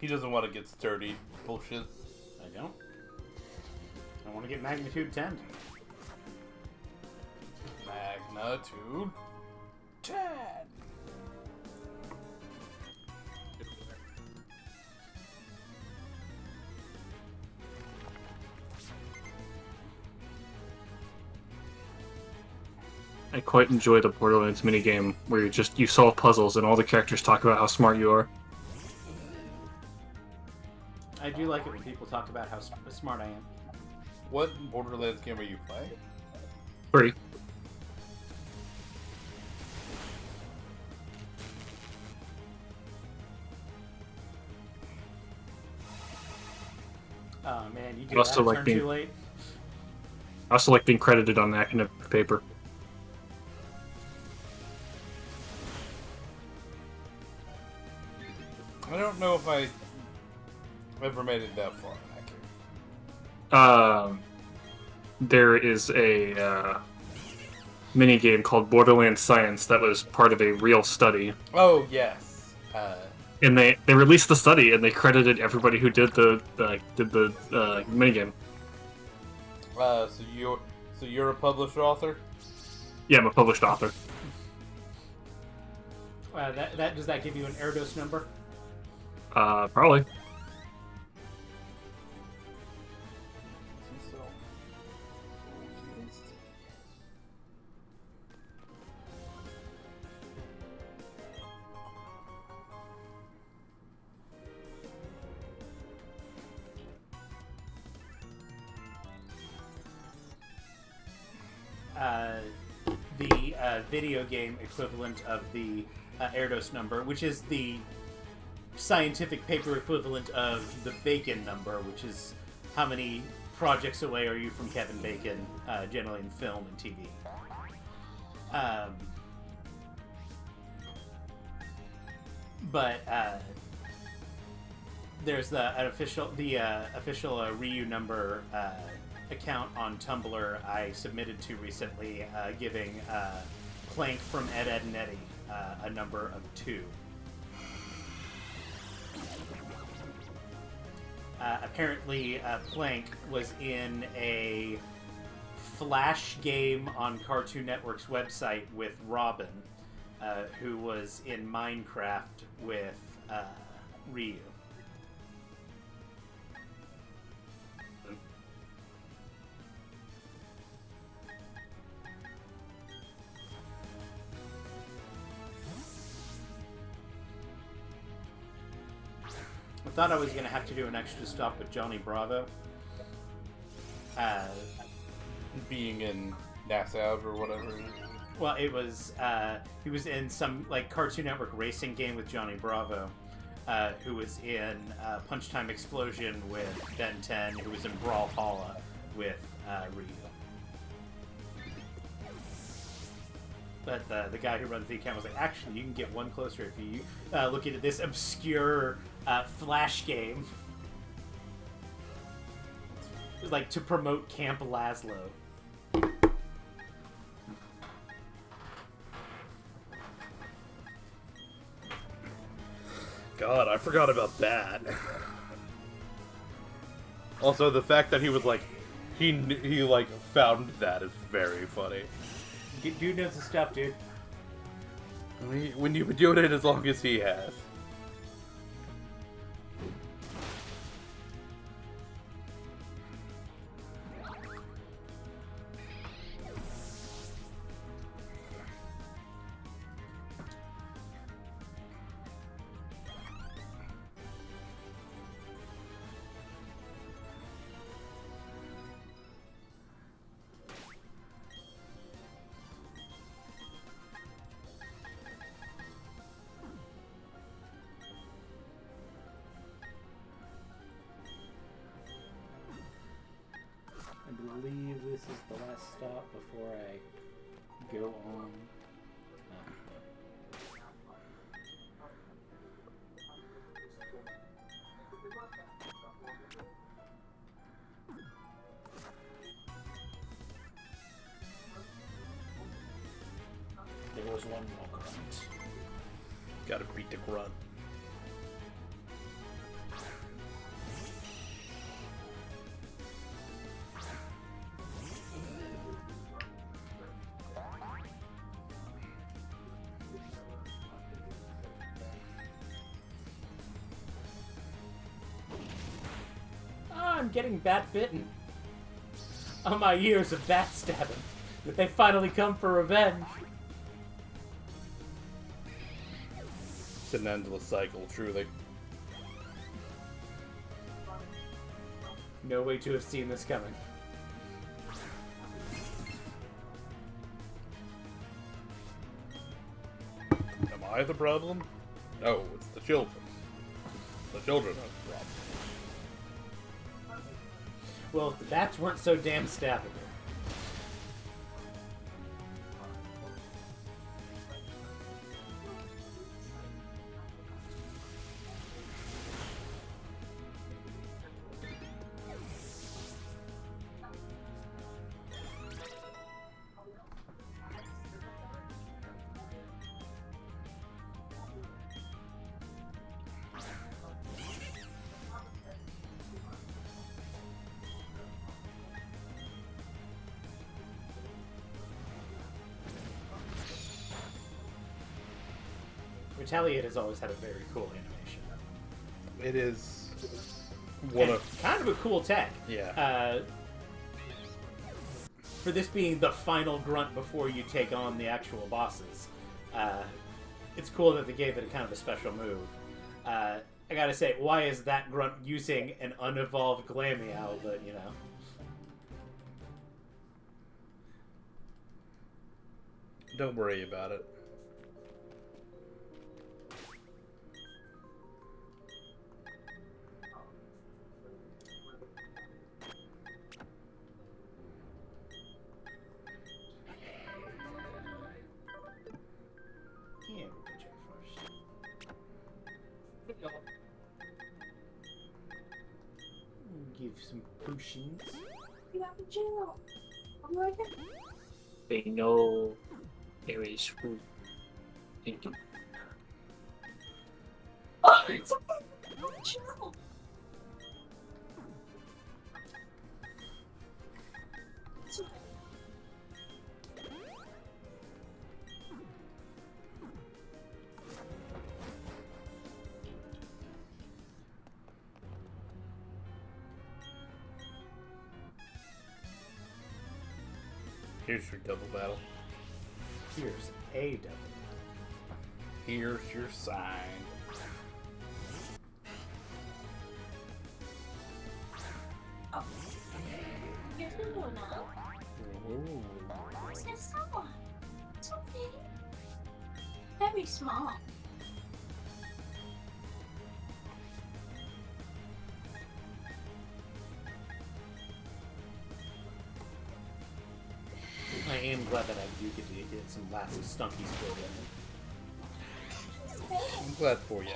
He doesn't want to get sturdy. Bullshit. I don't. I want to get magnitude 10. Magnitude 10. I quite enjoy the Borderlands minigame where you solve puzzles and all the characters talk about how smart you are. I do like it when people talk about how smart I am. What Borderlands game are you playing? 3. Oh man, you I do also that like turn being- too late. I also like being credited on the academic paper. I don't know if I ever made it that far in that game. There is a minigame called Borderlands Science that was part of a real study. Oh, yes. And they released the study and they credited everybody who did the minigame. So you're a published author? Yeah, I'm a published author. Does that give you an Erdos number? Probably. The video game equivalent of the Erdos number, which is the scientific paper equivalent of the Bacon number, which is how many projects away are you from Kevin Bacon, generally in film and TV. But there's the official Ryu number account on Tumblr I submitted to recently, giving Plank from Ed, Ed, and Eddie a number of 2. Apparently, Plank was in a Flash game on Cartoon Network's website with Robin, who was in Minecraft with Ryu. I thought I was going to have to do an extra stop with Johnny Bravo. Being in NASA or whatever. Well, it was he was in some like Cartoon Network racing game with Johnny Bravo, who was in Punch Time Explosion with Ben 10, who was in Brawlhalla with Ryu. But the guy who runs the account was like, actually, you can get one closer if you look into this obscure Flash game. It was like to promote Camp Laszlo. God, I forgot about that. Also, the fact that he was like, he like found that is very funny. Dude knows the stuff, dude. When you've been doing it as long as he has. I believe this is the last stop before I go on. There was one more grunt. Gotta beat the grunt. getting bat bitten. On my years of bat stabbing, they finally come for revenge. It's an endless cycle, truly. No way to have seen this coming. Am I the problem? No, it's the children. The children are the problem. Well, if the bats weren't so damn stabbable. Retaliate has always had a very cool animation. It is one of kind of a cool tech. yeah. For this being the final grunt before you take on the actual bosses, it's cool that they gave it a kind of a special move. I gotta say, why is that grunt using an unevolved Glameow? But you know. Don't worry about it. Yeah, we'll check first. Give some potions. They know there is food. Thank you. Here's your double battle. Here's a double. Here's your sign. Here's the Luna. Ooh. What's that someone? It's okay. Very small. I am glad that I do get to get some last stunky skill in. I'm glad for you. I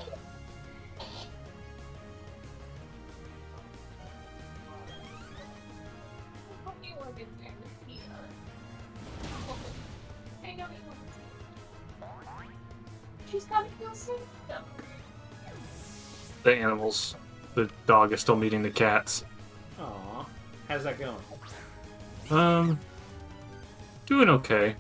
hope you wanted there to see her. I know you want to. She's gotta feel safe though. The animals. The dog is still meeting the cats. Aw. How's that going? Doing okay.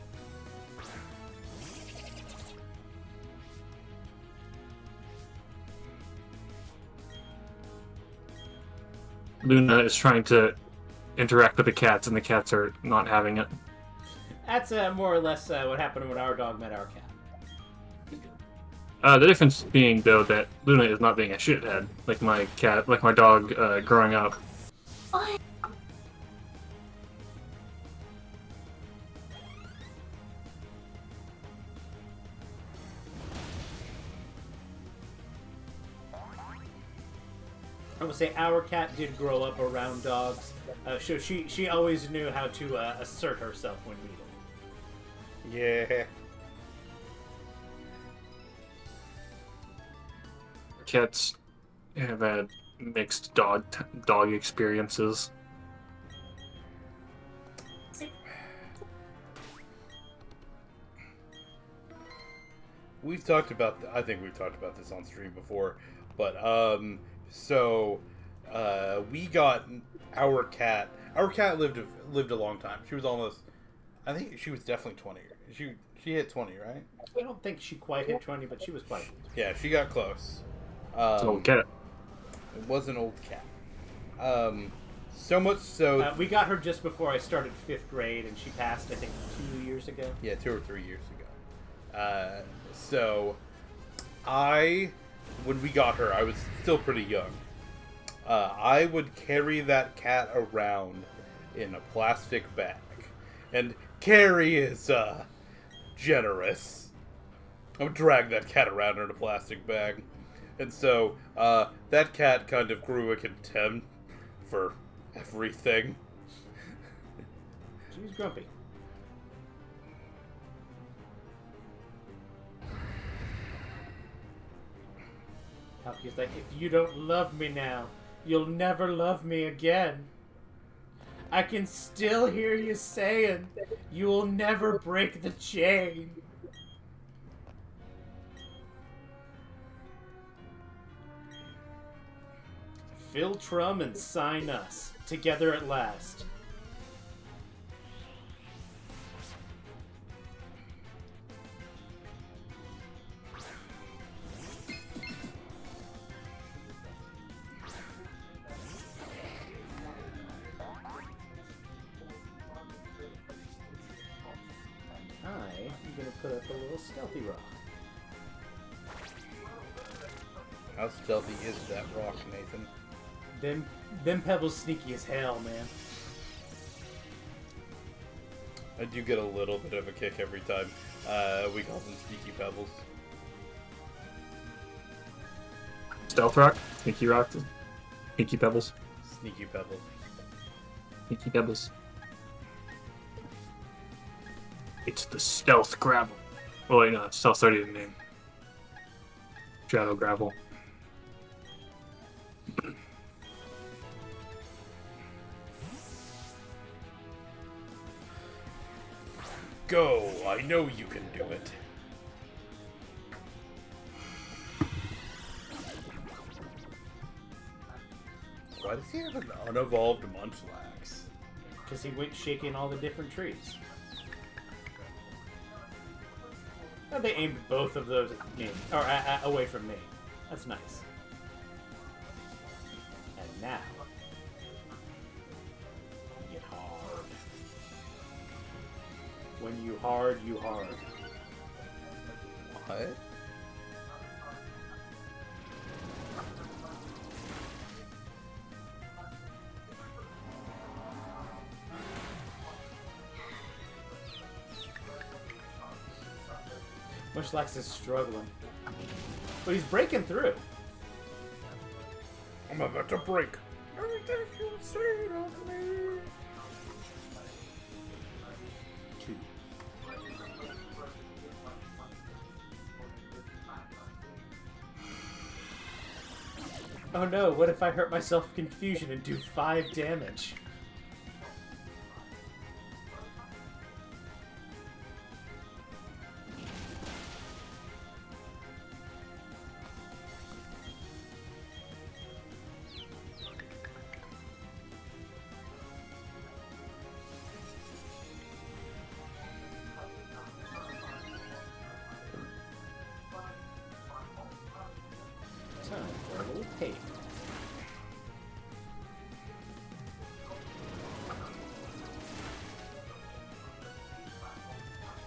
Luna is trying to interact with the cats, and the cats are not having it. That's more or less what happened when our dog met our cat. The difference being, though, that Luna is not being a shithead like my cat, like my dog growing up. I would say our cat did grow up around dogs, so she always knew how to assert herself when needed. Yeah. Cats have had mixed dog experiences. We've talked about. I think we've talked about this on stream before, but so we got our cat. Our cat lived a long time. She was almost. I think she was definitely 20. She hit 20, right? I don't think she quite hit 20, but she was quite. Yeah, she got close. It's an old cat. It was an old cat. So much so. We got her just before I started 5th grade, and she passed, I think, 2 years ago. Yeah, 2 or 3 years ago. So, when we got her, I was still pretty young. I would carry that cat around in a plastic bag. And carry is, generous. I would drag that cat around in a plastic bag. And so, that cat kind of grew a contempt for everything. She was grumpy. He's like, if you don't love me now, you'll never love me again. I can still hear you saying, you'll never break the chain. Fill Trum and sign us. Together at last. I'm gonna put up a little stealthy rock. How stealthy is that rock, Nathan? Them pebbles sneaky as hell, man. I do get a little bit of a kick every time we call them sneaky pebbles. Stealth rock, sneaky rock, sneaky pebbles, Sneaky pebbles. sneaky pebbles. It's the stealth gravel. Oh wait, no, stealth's already the name. Shadow gravel. Go! I know you can do it. Why does he have an unevolved Munchlax? Because he went shaking all the different trees. Oh, they aimed both of those at me, or away from me. That's nice. And now, get hard. When you hard, you hard. What? Munchlax is struggling. But he's breaking through. I'm about to break. Everything you say of me. 2. Oh no, what if I hurt myself in confusion and do 5 damage? Time for a little tape.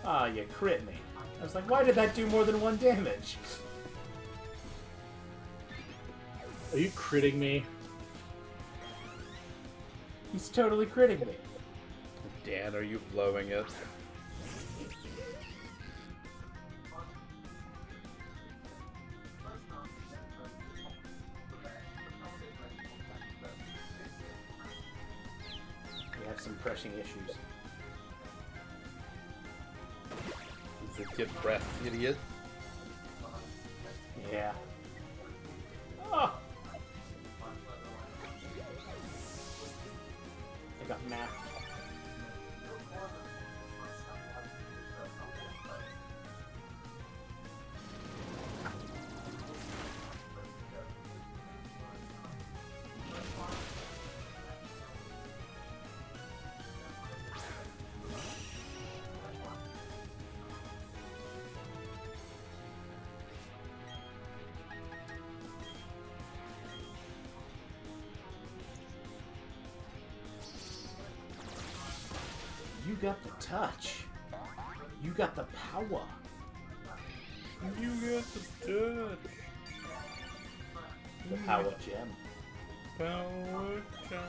Ah, you crit me. I was like, why did that do more than 1 damage? Are you critting me? He's totally critting me. Dan, are you blowing it? We have some crushing issues. Is it get breath, idiot? Yeah. Oh! I got math. got the touch. You got the power. You got the touch. The power gem. Power gem.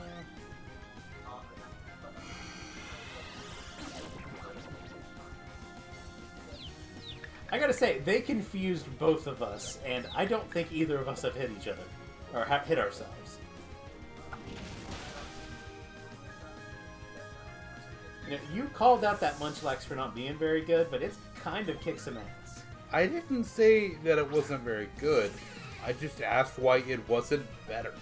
I gotta say, they confused both of us, and I don't think either of us have hit each other. Or have hit ourselves. You know, you called out that Munchlax for not being very good, but it's kind of kicked some ass. I didn't say that it wasn't very good. I just asked why it wasn't better.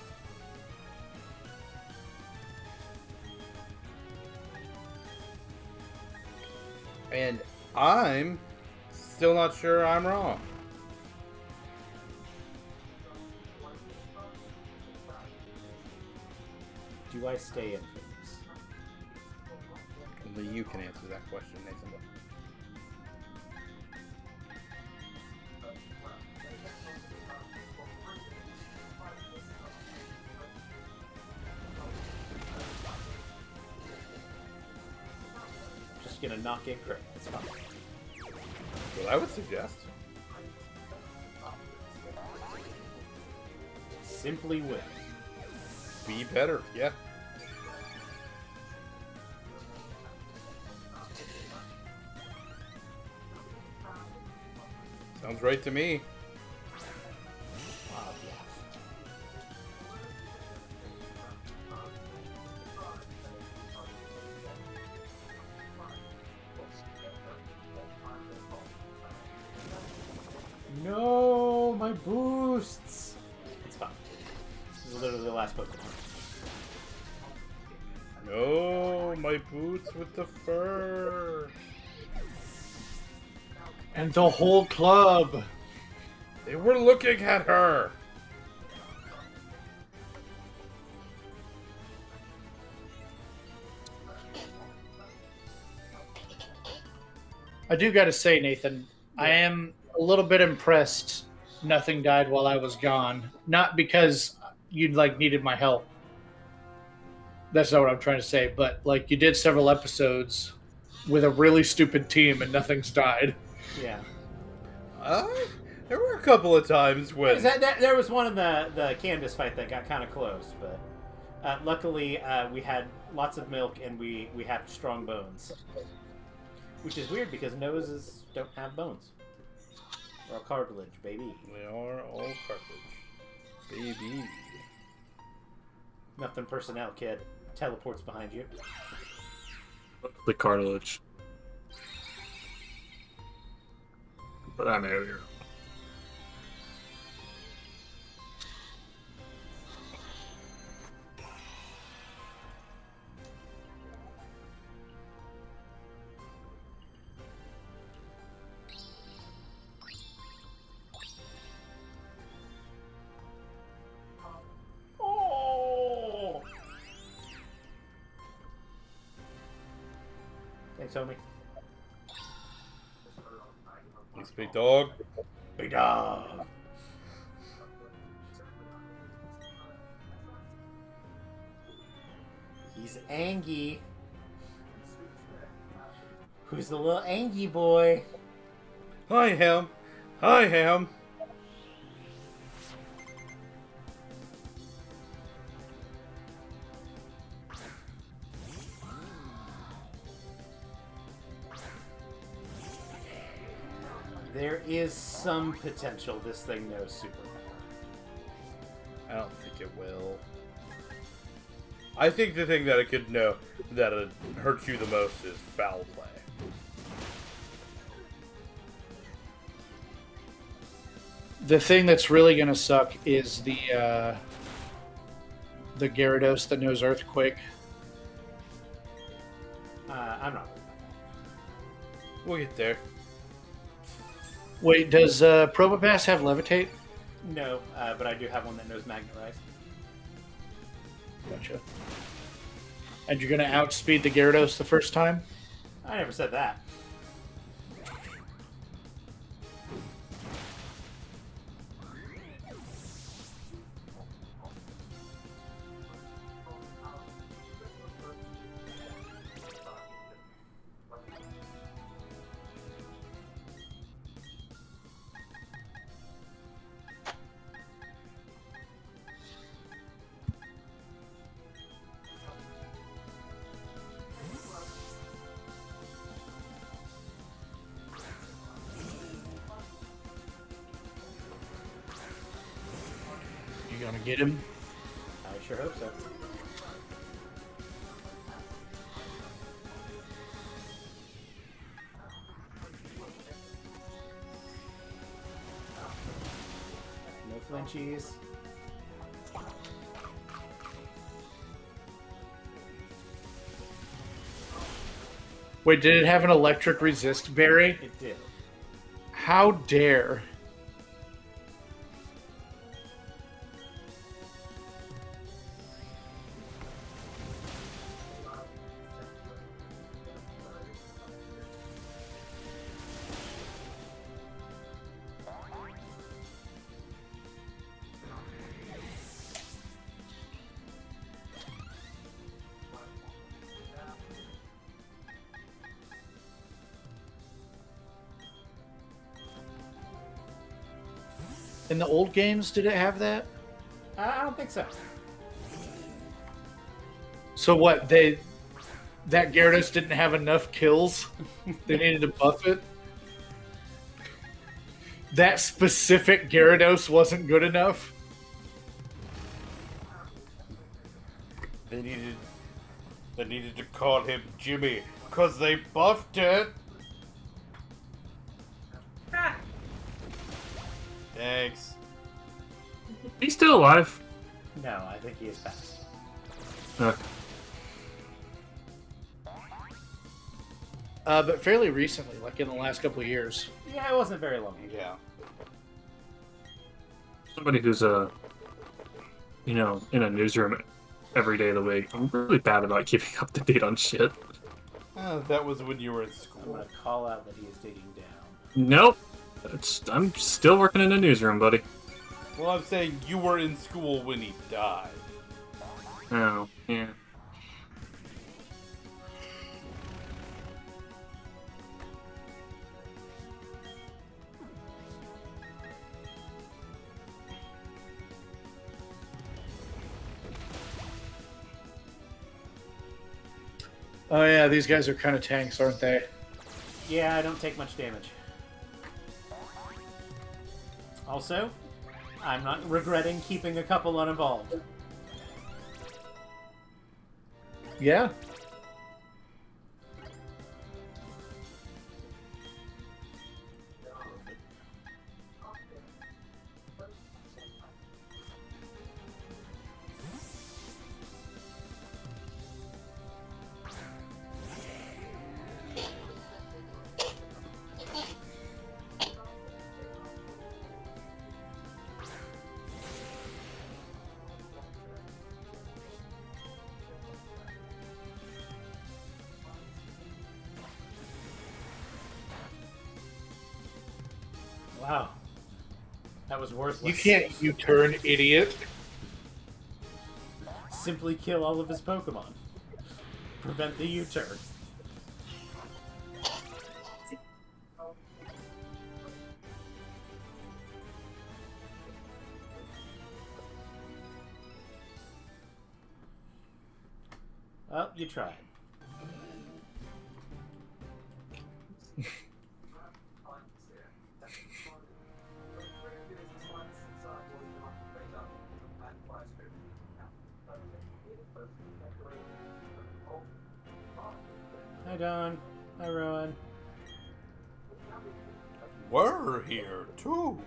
And I'm still not sure I'm wrong. Do I stay in things? Only you can answer that question, Nathan. Just gonna knock in crit. It's fine. Well, I would suggest. Simply win. Be better, yeah. Sounds right to me. Oh, yeah. No, my boosts. It's fine. This is literally the last Pokemon. No, my boots with the fur. And the whole club. They were looking at her. I do got to say, Nathan, I am a little bit impressed. Nothing died while I was gone. Not because you needed my help. That's not what I'm trying to say. But you did several episodes with a really stupid team and nothing's died. Yeah. There were a couple of times when There was one in the Candace fight that got kind of close, but luckily we had lots of milk and we had strong bones. Which is weird because noses don't have bones. Or cartilage, baby. they are all cartilage, baby. Nothing personnel, kid. Teleports behind you. The cartilage. But I know you're. Oh! Thanks, homie. Thanks, big dog. Big dog. He's Angie. Who's the little Angie boy? Hi, Ham. Hi, Ham. There is some potential this thing knows super. I don't think it will. I think the thing that it could know that it hurts you the most is foul play. The thing that's really going to suck is the Gyarados that knows Earthquake. I'm not. We'll get there. Wait, does Probopass have Levitate? No, but I do have one that knows Magnetize. Gotcha. And you're going to outspeed the Gyarados the first time? I never said that. You gonna get him? I sure hope so. No flinchies. Wait, did it have an electric resist berry? It did. How dare? In the old games, did it have that? I don't think so. So what? That Gyarados didn't have enough kills. They needed to buff it. That specific Gyarados wasn't good enough. They needed to call him Jimmy because they buffed it. Thanks. He's still alive. No, I think he is passed. Okay. But fairly recently, like in the last couple of years. Yeah, it wasn't very long ago. Yeah. Somebody who's in a newsroom every day of the week. I'm really bad about keeping up to date on shit. That was when you were in I'm school. gonna call out that he is digging down. Nope. I'm still working in a newsroom, buddy. Well, I'm saying you were in school when he died. Oh, yeah. Oh yeah, these guys are kind of tanks, aren't they? Yeah, I don't take much damage. Also, I'm not regretting keeping a couple uninvolved. Yeah. Wow. That was worthless. You can't U-turn, idiot. Simply kill all of his Pokemon. Prevent the U-turn. Well, you tried. Hi, Don. Hi, Rowan. We're here too.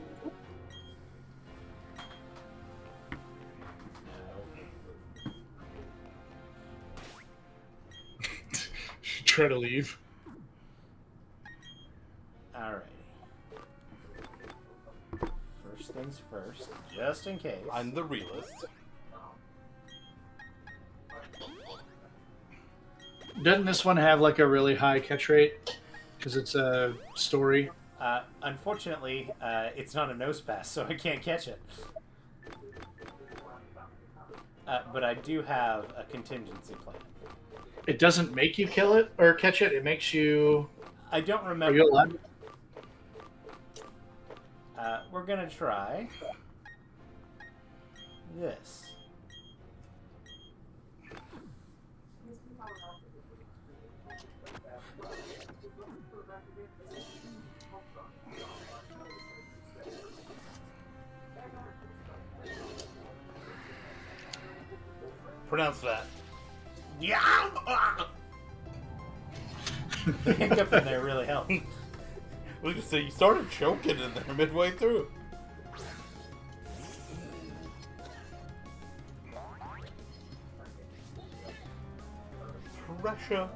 Try to leave. Alrighty. First things first, just in case. I'm the realist. Doesn't this one have like a really high catch rate? Because it's a story. Unfortunately, it's not a nose pass, so I can't catch it. But I do have a contingency plan. It doesn't make you kill it or catch it. It makes you. I don't Are remember. you alive? We're gonna try this. Pronounce that. Yeah. The hiccup in there really helped. Look, so you started choking in there midway through. Pressure.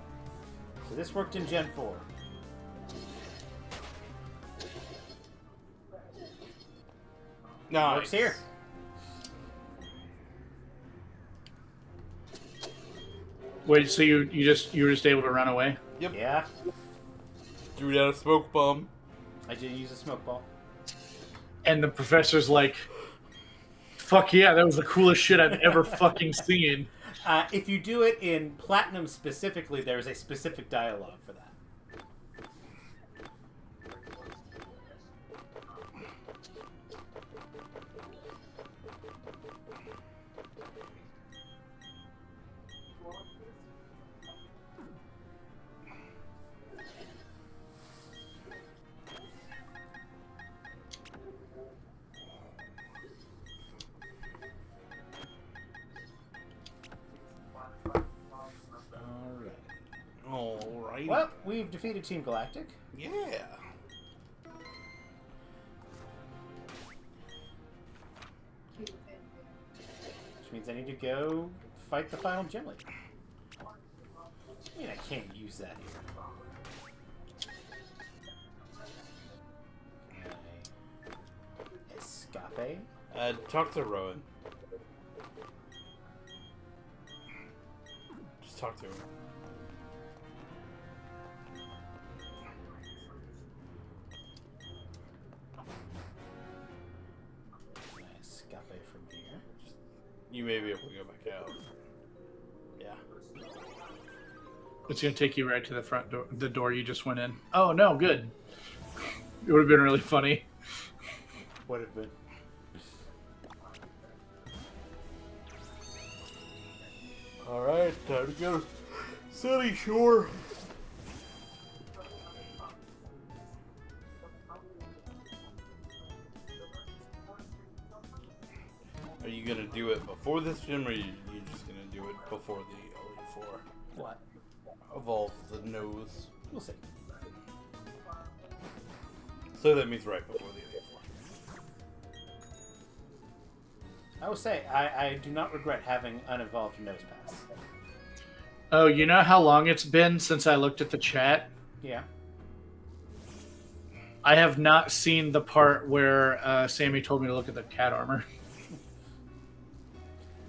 So this worked in Gen 4. Nice. Works here. Wait, so you were just able to run away? Yep. Yeah, Threw down a smoke bomb. I did use a smoke ball. And the professor's like, "Fuck yeah, that was the coolest shit I've ever fucking seen." If you do it in Platinum specifically, there's a specific dialogue for that. Alright. Well, we've defeated Team Galactic. Yeah. Which means I need to go fight the final gym leader. I mean, I can't use that here. Escape? Talk to Rowan. Just talk to him. Escape from here. You may be able to go back out. Yeah. It's gonna take you right to the front door, the door you just went in. Oh no, good. It would have been really funny. Would have been. Alright, time to go to Sunny Shore. Are you gonna do it before this gym, or are you just gonna do it before the Elite Four? What? Evolve the nose. We'll see. So that means right before the Elite Four. I will say, I do not regret having unevolved nose pass. Oh, you know how long it's been since I looked at the chat? Yeah. I have not seen the part where Sammy told me to look at the cat armor.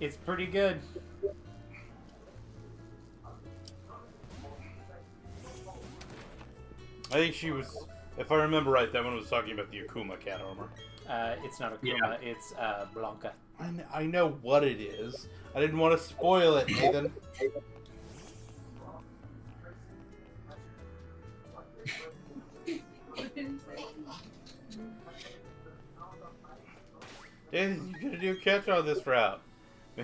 It's pretty good. I think she was, if I remember right, that one was talking about the Akuma cat armor. It's not Akuma, it's Blanca. I know what it is. I didn't want to spoil it, Nathan. Nathan, you gotta do a catch on this route.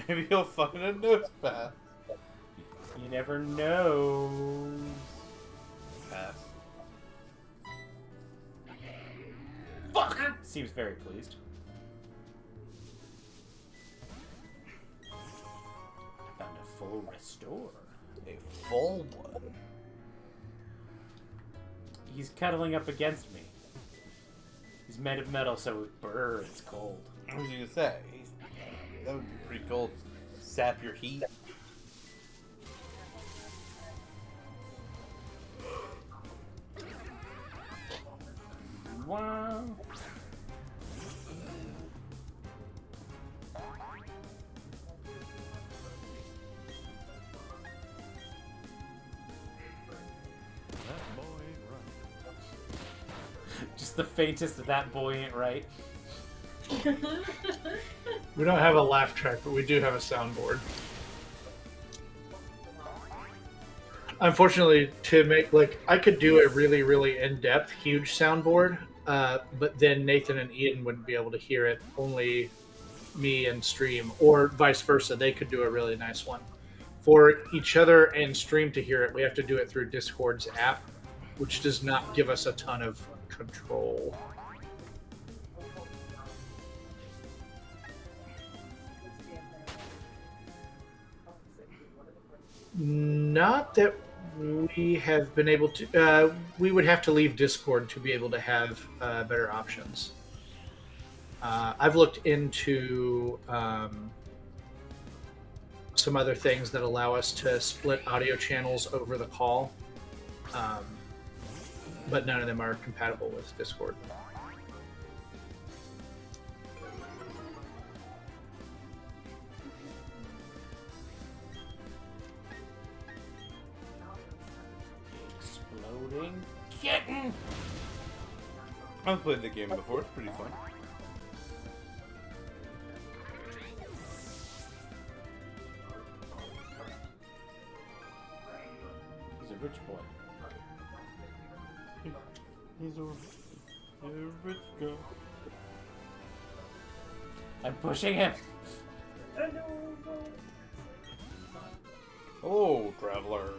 Maybe you'll find a nose pass. You never know. Pass. Fuck! Seems very pleased. I found a full restore. A full one. He's cuddling up against me. He's made of metal, so it burns cold. What was you gonna say? That would be pretty cool. Sap your heat. Wow. Just the faintest of that boy ain't right. We don't have a laugh track, but we do have a soundboard. Unfortunately, to make, like, I could do a really, really in-depth, huge soundboard, but then Nathan and Ian wouldn't be able to hear it. Only me and Stream, or vice versa. They could do a really nice one. For each other and Stream to hear it, we have to do it through Discord's app, which does not give us a ton of control. Not that we have been able to. We would have to leave Discord to be able to have better options. I've looked into some other things that allow us to split audio channels over the call, but none of them are compatible with Discord. Exploding kitten. I've played the game before. It's pretty fun. He's a rich boy. He's a rich guy. I'm pushing him. Hello, traveler.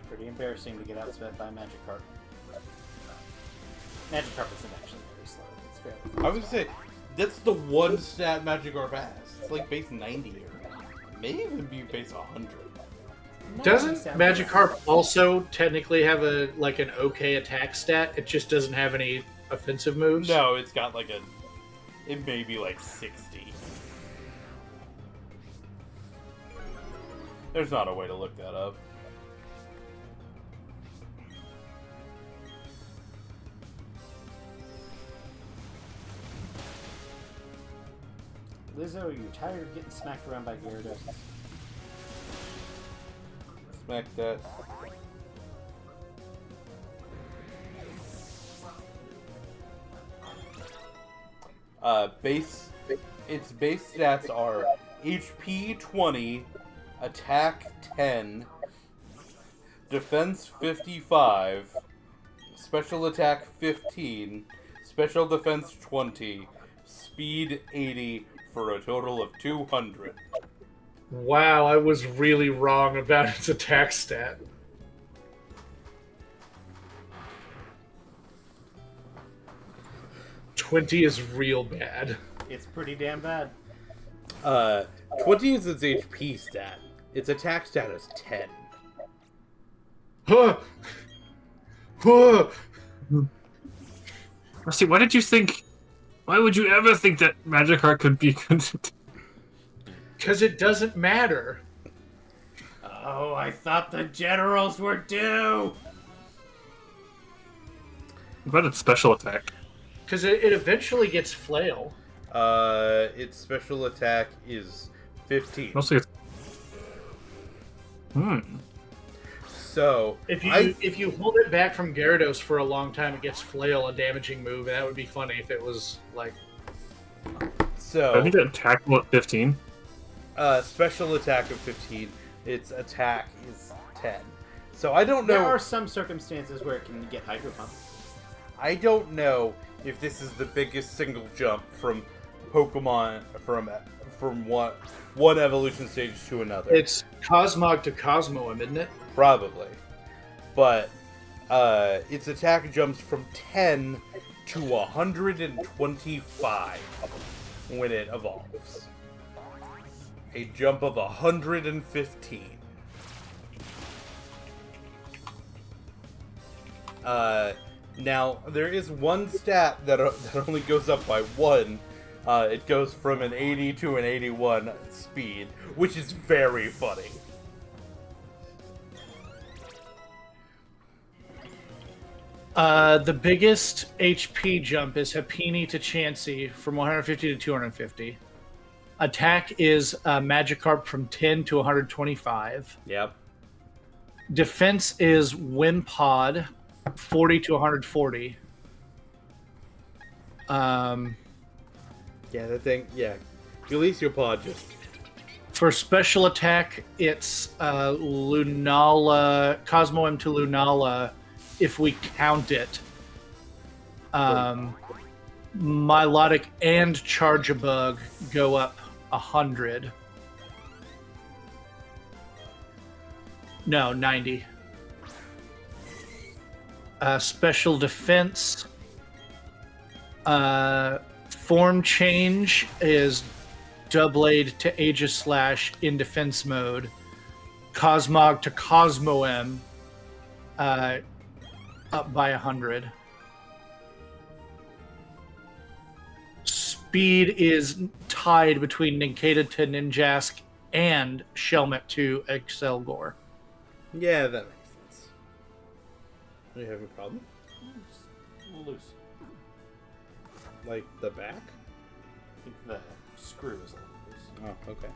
Pretty embarrassing to get outsped by Magikarp. Magikarp isn't actually very slow. It's fairly I would say that's the one stat Magikarp has. It's like base 90 or may even be base 100. Doesn't Magikarp also technically have an okay attack stat? It just doesn't have any offensive moves. No, it's got it may be like 60. There's not a way to look that up. Lizzo, are you tired of getting smacked around by Gyarados? Smack that. Its base stats are HP 20, attack 10, defense 55, special attack 15, special defense 20, speed 80 for a total of 200. Wow, I was really wrong about its attack stat. $20 is real bad. It's pretty damn bad. 20 is its HP stat. Its attack stat is 10. Huh. Huh. Rusty, why did you think? Why would you ever think that Magikarp could be good? Because it doesn't matter. Oh, I thought the generals were due! What about its special attack? Because it eventually gets flail. Its special attack is 15. Mostly it's... So If you hold it back from Gyarados for a long time, it gets flail, a damaging move, and that would be funny if it was like. I think it attackable at 15. Special attack of 15. Its attack is 10. So I don't know. There are some circumstances where it can get Hydro Pump. I don't know if this is the biggest single jump from Pokemon from one evolution stage to another. It's Cosmog to Cosmoem, isn't it? Probably. But its attack jumps from 10 to 125 when it evolves. A jump of 115. Now, there is one stat that only goes up by 1. It goes from an 80 to an 81 speed, which is very funny. The biggest HP jump is Happiny to Chansey from 150 to 250. Attack is Magikarp from 10 to 125. Yep. Defense is Wimpod, 40 to 140. Yeah, that thing. Yeah, release your pod. Just For special attack, it's Lunala, Cosmoem to Lunala, if we count it. Milotic and Charge-a-Bug go up 100. No, 90. Special defense. Form change is Doublade to Aegis Slash in defense mode. Cosmog to Cosmoem up by 100. Speed is tied between Nincada to Ninjask and Shelmet to Excelgor. Yeah, that makes sense. Do you have a problem? Just a little loose. Like the back? I think the screw is a little loose. Oh, okay.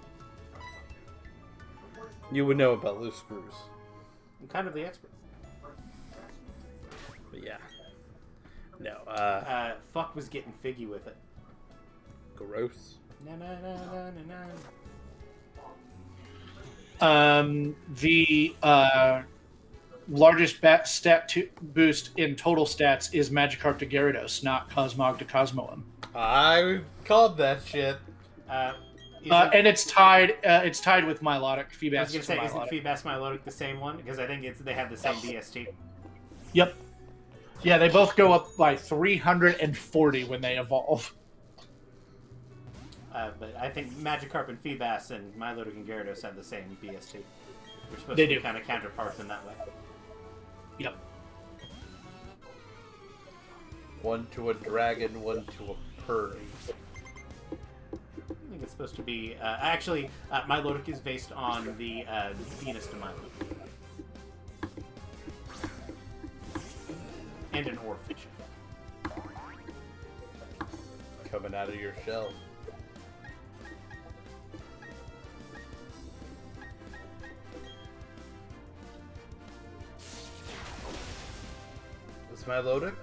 You would know about loose screws. I'm kind of the expert. But yeah. No, Fuck was getting figgy with it. gross. Na na na na na na. The largest stat boost in total stats is Magikarp to Gyarados, not Cosmog to Cosmoem. I called that shit. And it's tied. It's tied with Milotic. I Feebas was gonna say, isn't Milotic. Feebas Milotic the same one? Because I think they have the same BST. Yep. Yeah, they both go up by 340 when they evolve. But I think Magikarp and Feebas and Milotic and Gyarados have the same BST. We're supposed They to be do. kind of counterparts in that way. Yep. One to a dragon, one to a purr. I think it's supposed to be... actually, Milotic is based on the Venus to Milotic. And an Oarfish. Coming out of your shell. Is Milotic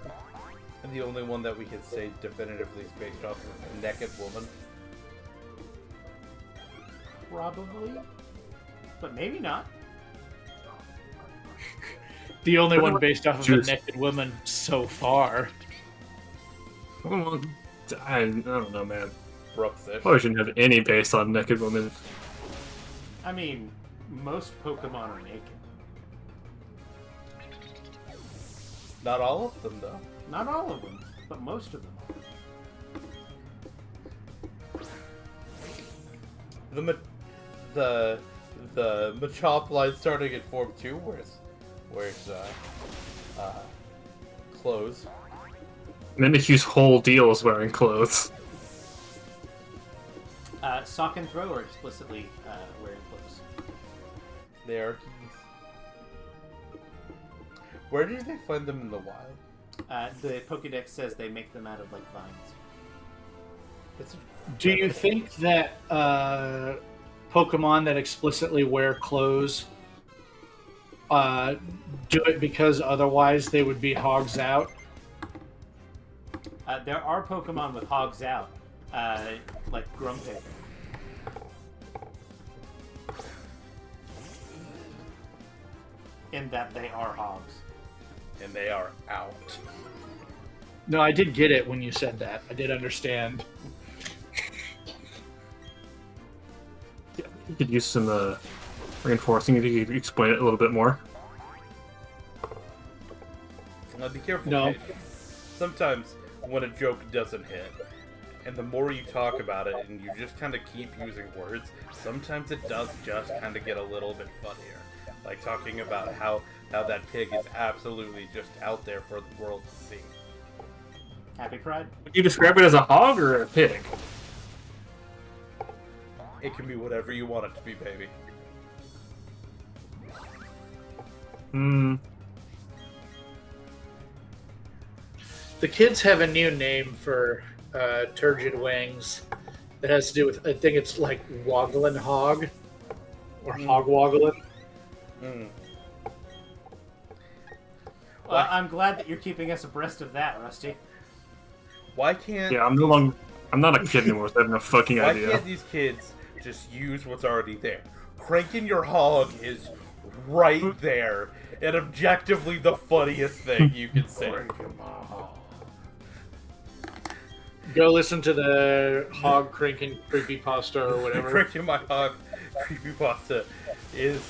the only one that we can say definitively is based off of a naked woman? Probably. But maybe not. The only one based off of a Juice. naked woman so far. Well, I don't know, man. Brooksish. Probably shouldn't have any based on naked women. I mean, most Pokemon are naked. Not all of them, though. Not all of them, but most of them. The Machop line starting at Form 2, where's clothes. Mimikyu's whole deal is wearing clothes. Sock and Throw are explicitly wearing clothes. They are keys. Where did they find them in the wild? The Pokédex says they make them out of, like, vines. It's Do you think that Pokemon that explicitly wear clothes do it because otherwise they would be hogs out? There are Pokemon with hogs out, like Grumpig. In that they are hogs. and they are out. No, I did get it when you said that. I did understand. You could use some reinforcing if you could explain it a little bit more. Now be careful, No. Kate. Sometimes when a joke doesn't hit, and the more you talk about it and you just kind of keep using words, sometimes it does just kind of get a little bit funnier. Like talking about how that pig is absolutely just out there for the world to see. Happy Pride? Would you describe it as a hog or a pig? It can be whatever you want it to be, baby. Hmm. The kids have a new name for turgid wings that has to do with, I think it's like Woggling Hog or Hog Woggling. Mm. Well, I'm glad that you're keeping us abreast of that, Rusty. Why can't Yeah, I'm not a kid anymore, so I have no fucking why idea. can't these kids just use what's already there? Cranking your hog is right there, and objectively the funniest thing you can say. Go listen to the hog cranking creepypasta or whatever. Cranking my hog creepypasta is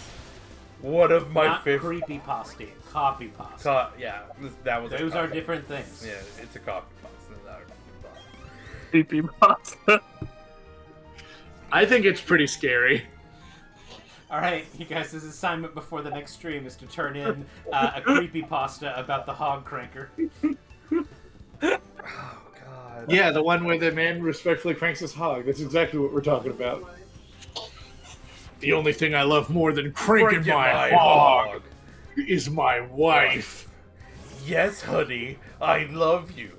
one of my Not favorite. creepypasta, copy pasta. Yeah, that was. Those are different things. Yeah, it's a copy pasta. Not a Creepy pasta. I think it's pretty scary. All right, you guys, this assignment before the next stream is to turn in a creepypasta about the hog cranker. Oh God. Yeah, the one where the man respectfully cranks his hog. That's exactly what we're talking about. The only thing I love more than cranking my hog is my wife. Yes, honey, I love you.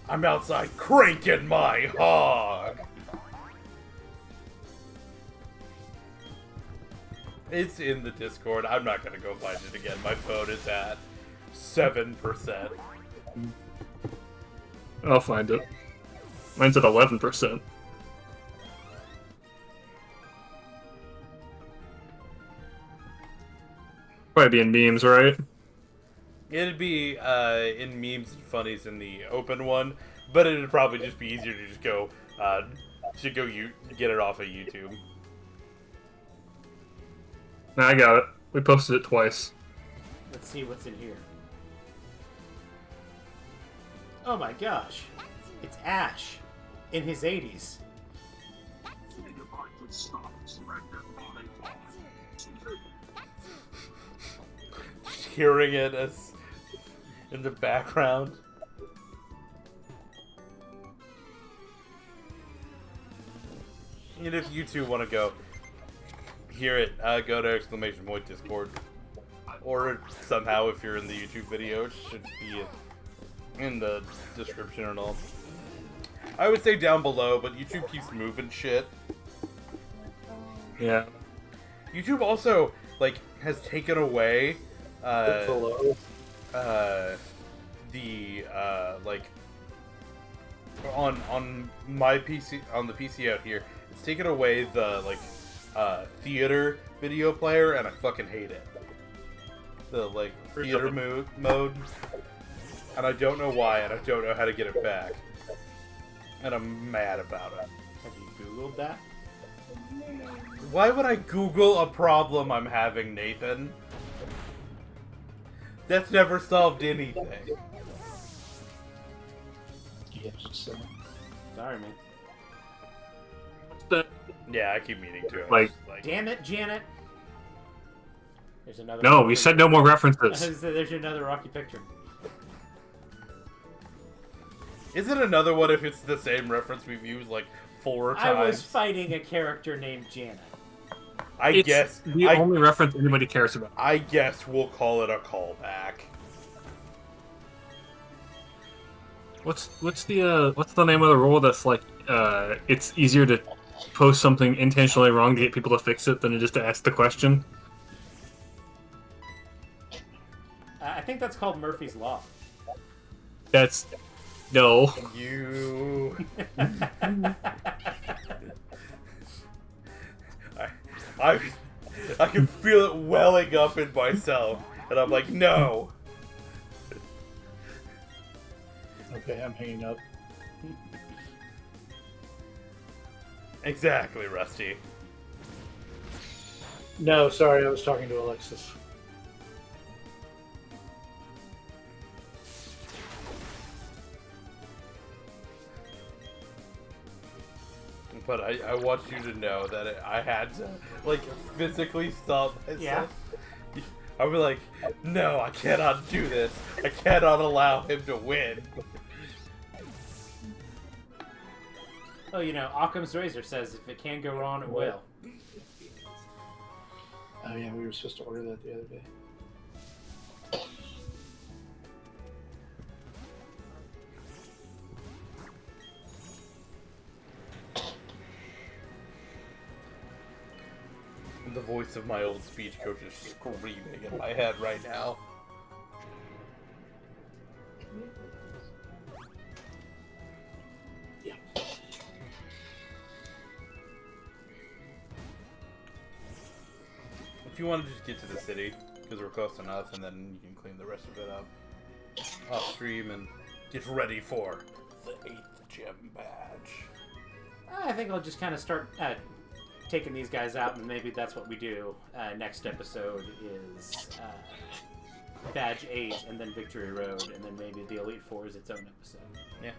I'm outside cranking my hog. It's in the Discord. I'm not gonna go find it again. My phone is at 7%. I'll find it. Mine's at 11%. Probably be in memes, right? It'd be in memes and funnies in the open one, but it'd probably just be easier to just go get it off of YouTube. Nah, I got it. We posted it twice. Let's see what's in here. Oh my gosh. It's Ash. In his 80s. Hearing it as in the background. And if you two want to go hear it, go to !Discord. Or somehow, if you're in the YouTube video, it should be in the description and all. I would say down below, but YouTube keeps moving shit. Yeah. YouTube also, like, has taken away, like, on my PC, on the PC out here, it's taken away the, like, theater video player, and I fucking hate it. The, like, theater mode. And I don't know why, and I don't know how to get it back. And I'm mad about it. Have you Googled that? Why would I Google a problem I'm having, Nathan? That's never solved anything. Yes, so. Sorry, man. Yeah, I keep meaning to. Like- Damn it, Janet. There's another. No, we said no more references. There's another Rocky picture. Is it another one if it's the same reference we've used like 4 times? I was fighting a character named Janet. I It's guess the only reference anybody cares about. I guess we'll call it a callback. What's the name of the rule that's like it's easier to post something intentionally wrong to get people to fix it than just to ask the question? I think that's called Murphy's Law. That's no. You. I can feel it welling up in myself, and I'm like, no. Okay, I'm hanging up. Exactly, Rusty. No, sorry, I was talking to Alexis. But I want you to know that I had to, like, physically stop myself. Yeah. I was like, no, I cannot do this. I cannot allow him to win. Oh, you know, Occam's razor says if it can go wrong, it will. Oh yeah, we were supposed to order that the other day. The voice of my old speech coach is screaming in my head right now. Yeah. If you want to just get to the city, because we're close enough, and then you can clean the rest of it up off stream and get ready for the 8th gem badge? I think I'll just kind of start taking these guys out, and maybe that's what we do. Next episode is Badge 8, and then Victory Road, and then maybe the Elite Four is its own episode. Yeah,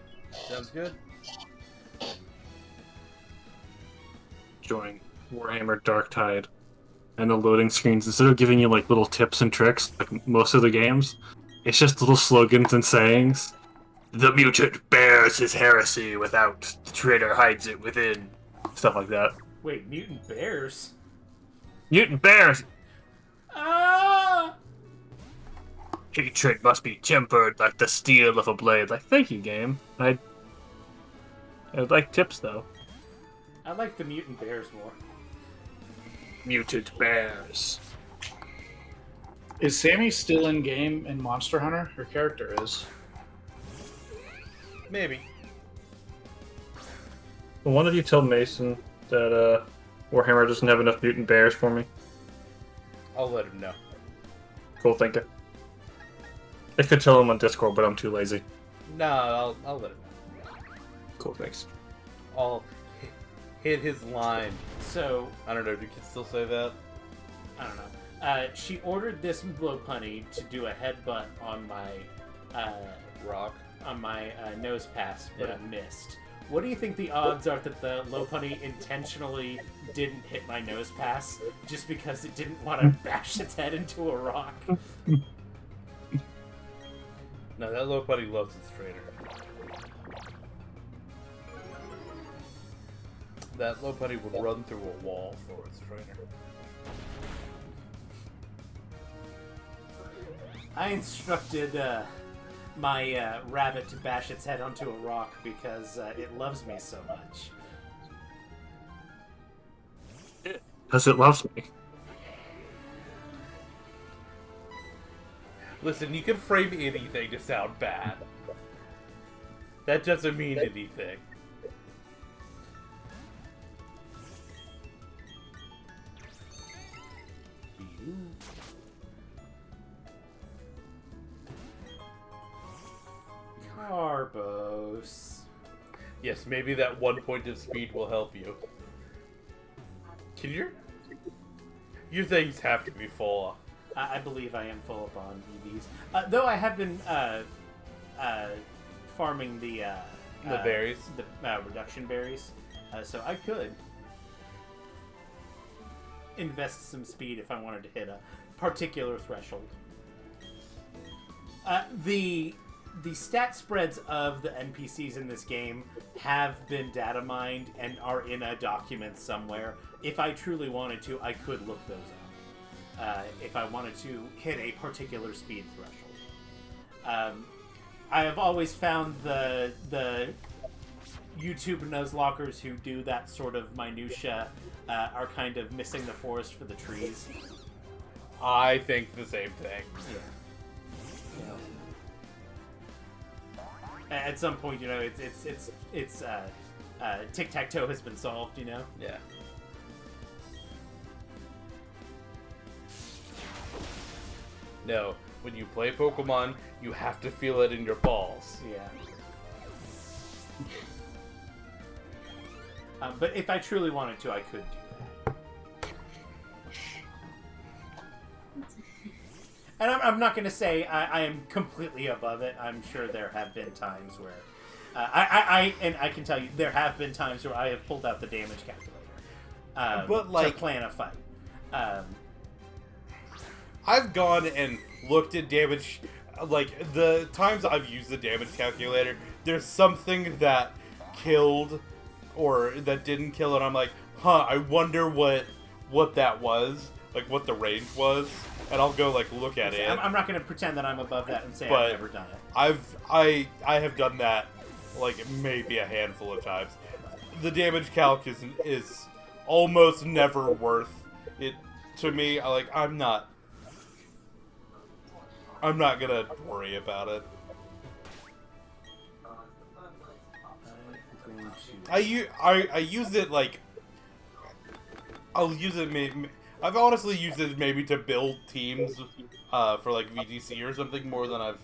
sounds good. Join Warhammer Dark Tide, and the loading screens, instead of giving you like little tips and tricks like most of the games, it's just little slogans and sayings. The mutant bears his heresy without, the traitor hides it within. Stuff like that. Wait, mutant bears? Mutant bears! Ah! Hatred must be tempered like the steel of a blade. Like, thank you, game. I'd like tips, though. I like the mutant bears more. Mutant bears. Is Sammy still in game in Monster Hunter? Her character is. Maybe. Will one of you tell Mason that Warhammer doesn't have enough mutant bears for me? I'll let him know. Cool, thank you. I could tell him on Discord, but I'm too lazy. No, I'll let him know. Cool, thanks. I'll hit his line. So, I don't know, do kids still say that? I don't know. She ordered this Lopunny to do a headbutt on my Rock. nose pass, but Yeah. I missed. What do you think the odds are that the Lopunny intentionally didn't hit my nose pass just because it didn't want to bash its head into a rock? No, that little buddy loves its trainer. That low putty would run through a wall for its trainer. I instructed my rabbit to bash its head onto a rock because it loves me so much. Because it loves me. Listen, you can frame anything to sound bad. That doesn't mean anything. Carbos. Yes, maybe that 1 point of speed will help you. Can your things have to be full. I believe I am full up on EVs. Though I have been farming the berries? The reduction berries. So I could invest some speed if I wanted to hit a particular threshold. The stat spreads of the NPCs in this game have been data mined and are in a document somewhere. If I truly wanted to, I could look those up. If I wanted to hit a particular speed threshold. I have always found the YouTube Noselockers who do that sort of minutia are kind of missing the forest for the trees. I think the same thing. Yeah. At some point, you know, it's tic-tac-toe has been solved, you know? Yeah. No, when you play Pokemon, you have to feel it in your balls. Yeah. But if I truly wanted to, I could do that. And I'm not going to say I am completely above it. I'm sure there have been times where... I can tell you, there have been times where I have pulled out the damage calculator But, like, to plan a fight. I've gone and looked at damage, like, the times I've used the damage calculator, there's something that killed or that didn't kill, and I'm like, I wonder what that was, like, what the range was, and I'll go, like, look at it. I'm not going to pretend that I'm above that and say But I've never done it. I have done that, like, maybe a handful of times. The damage calc is almost never worth it to me. I'm not gonna worry about it. I use it, like, I'll use it maybe. I've honestly used it maybe to build teams for like VGC or something more than I've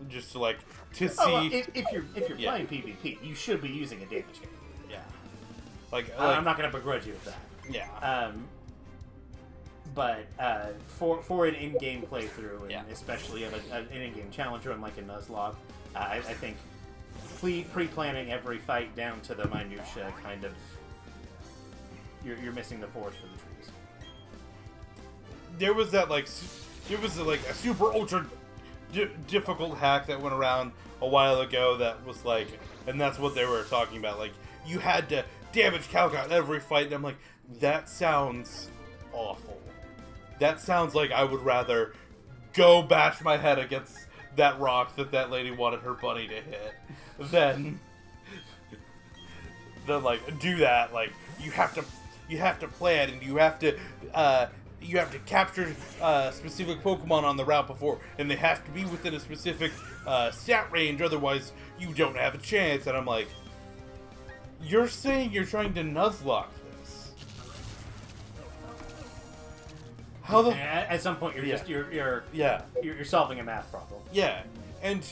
just to see. Oh, well, if you're Yeah. playing PvP, you should be using a damage game. Yeah. Like I'm not going to begrudge you with that. Yeah. But for an in-game playthrough, and Yeah. especially of an in-game challenge run like a Nuzlocke, I think pre-planning every fight down to the minutia kind of you're missing the forest for the trees. There was that a super ultra difficult hack that went around a while ago that was and that's what they were talking about. You had to damage calc out every fight, and I'm like, that sounds awful. That sounds like I would rather go bash my head against that rock that lady wanted her bunny to hit than do that. You have to plan, and you have to capture specific Pokemon on the route before, and they have to be within a specific stat range, otherwise you don't have a chance. And I'm like, you're saying you're trying to Nuzlocke this? How the? At some point, you're solving a math problem. Yeah, and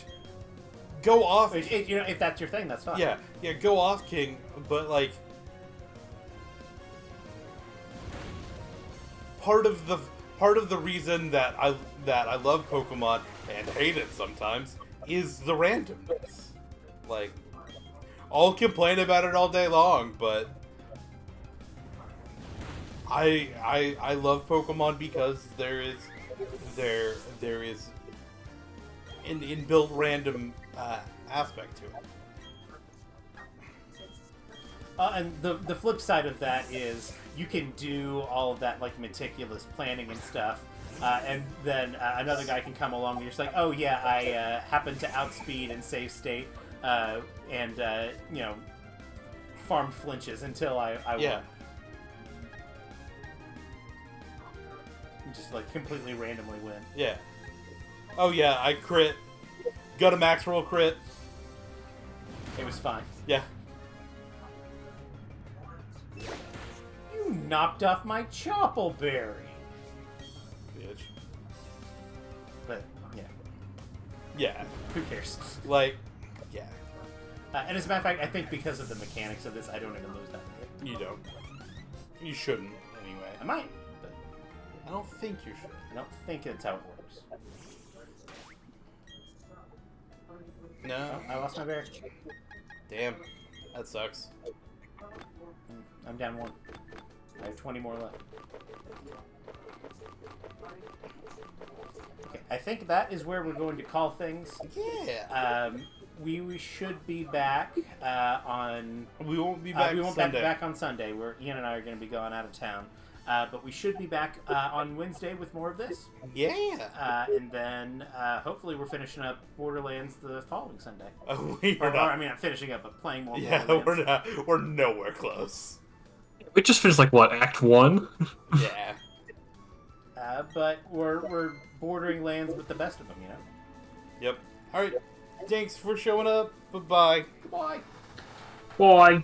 go off. If that's your thing, that's fine. Yeah, go off, King. But part of the reason that I love Pokemon and hate it sometimes is the randomness. I'll complain about it all day long, but I love Pokemon because there is an inbuilt random aspect to it. And the flip side of that is you can do all of that meticulous planning and stuff, and then another guy can come along and you're just like, oh yeah, I happened to outspeed and save state, and farmed flinches until I won. Just completely randomly win. Yeah. Oh yeah, I crit. Got a max roll crit. It was fine. Yeah. You knocked off my Choppleberry. Bitch. But yeah, Yeah. who cares? Yeah. And as a matter of fact, I think because of the mechanics of this, I don't even lose that hit. You don't. You shouldn't, anyway. I might, but I don't think you should. I don't think that's how it works. No. Oh, I lost my bear. Damn. That sucks. I'm down 1. I have 20 more left. Okay, I think that is where we're going to call things. Yeah. We should be back on. We won't be back. We won't Sunday. be back on Sunday. Ian and I are going to be going out of town, but we should be back on Wednesday with more of this. Yeah. And then hopefully we're finishing up Borderlands the following Sunday. We are not. I mean, not finishing up, but playing more. Yeah, Borderlands. we're not. We're nowhere close. We just finished Act 1? Yeah. But we're bordering lands with the best of them, Yep. All right. Thanks for showing up. Bye-bye. Bye. Boy.